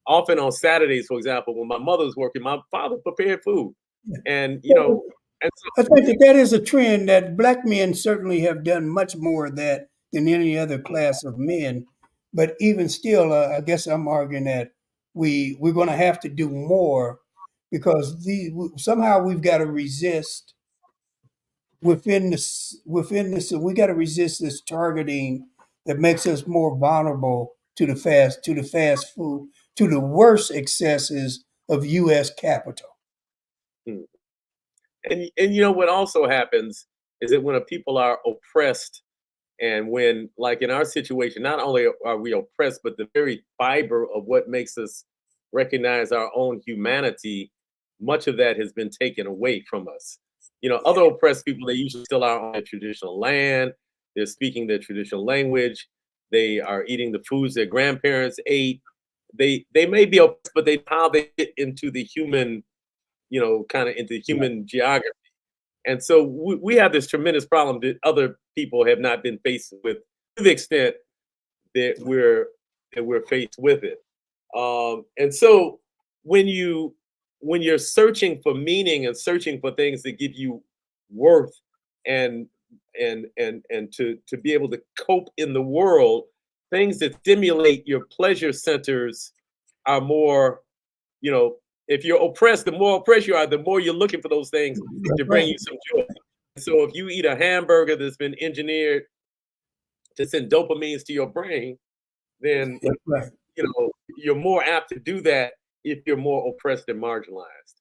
Often on Saturdays, for example, when my mother was working, my father prepared food, and and so I think that is a trend that black men certainly have done much more of that than any other class of men. But even still, I guess I'm arguing that we're going to have to do more because somehow we've got to resist within this. We got to resist this targeting that makes us more vulnerable to the fast food, to the worst excesses of U.S. capital. mm. And what also happens is that when a people are oppressed, and when, like in our situation, not only are we oppressed, but the very fiber of what makes us recognize our own humanity, much of that has been taken away from us. Other oppressed people, they usually still are on their traditional land. They're speaking their traditional language. They are eating the foods their grandparents ate. They may be oppressed, but how they get into the human, kind of into human geography. And so we have this tremendous problem that other people have not been faced with to the extent that we're faced with it. And so when you're searching for meaning and searching for things that give you worth and to be able to cope in the world, things that stimulate your pleasure centers are more, you know, if you're oppressed, the more oppressed you are, the more you're looking for those things That's to bring right. you some joy. So if you eat a hamburger that's been engineered to send dopamines to your brain, then That's right. you're more apt to do that if you're more oppressed and marginalized.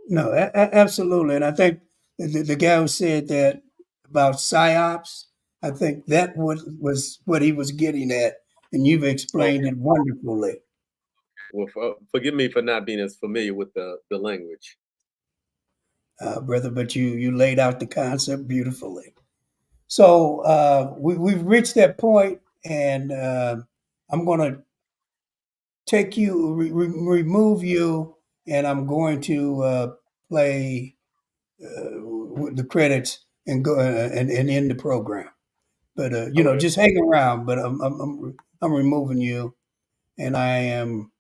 No, absolutely. And I think the guy who said that about psyops, I think that was what he was getting at, and you've explained Okay. it wonderfully, Well, forgive me for not being as familiar with the language. brother. But you laid out the concept beautifully. So we've reached that point, and I'm going to remove you, and I'm going to play with the credits and go and end the program. But Okay. just hang around. But I'm removing you, and I am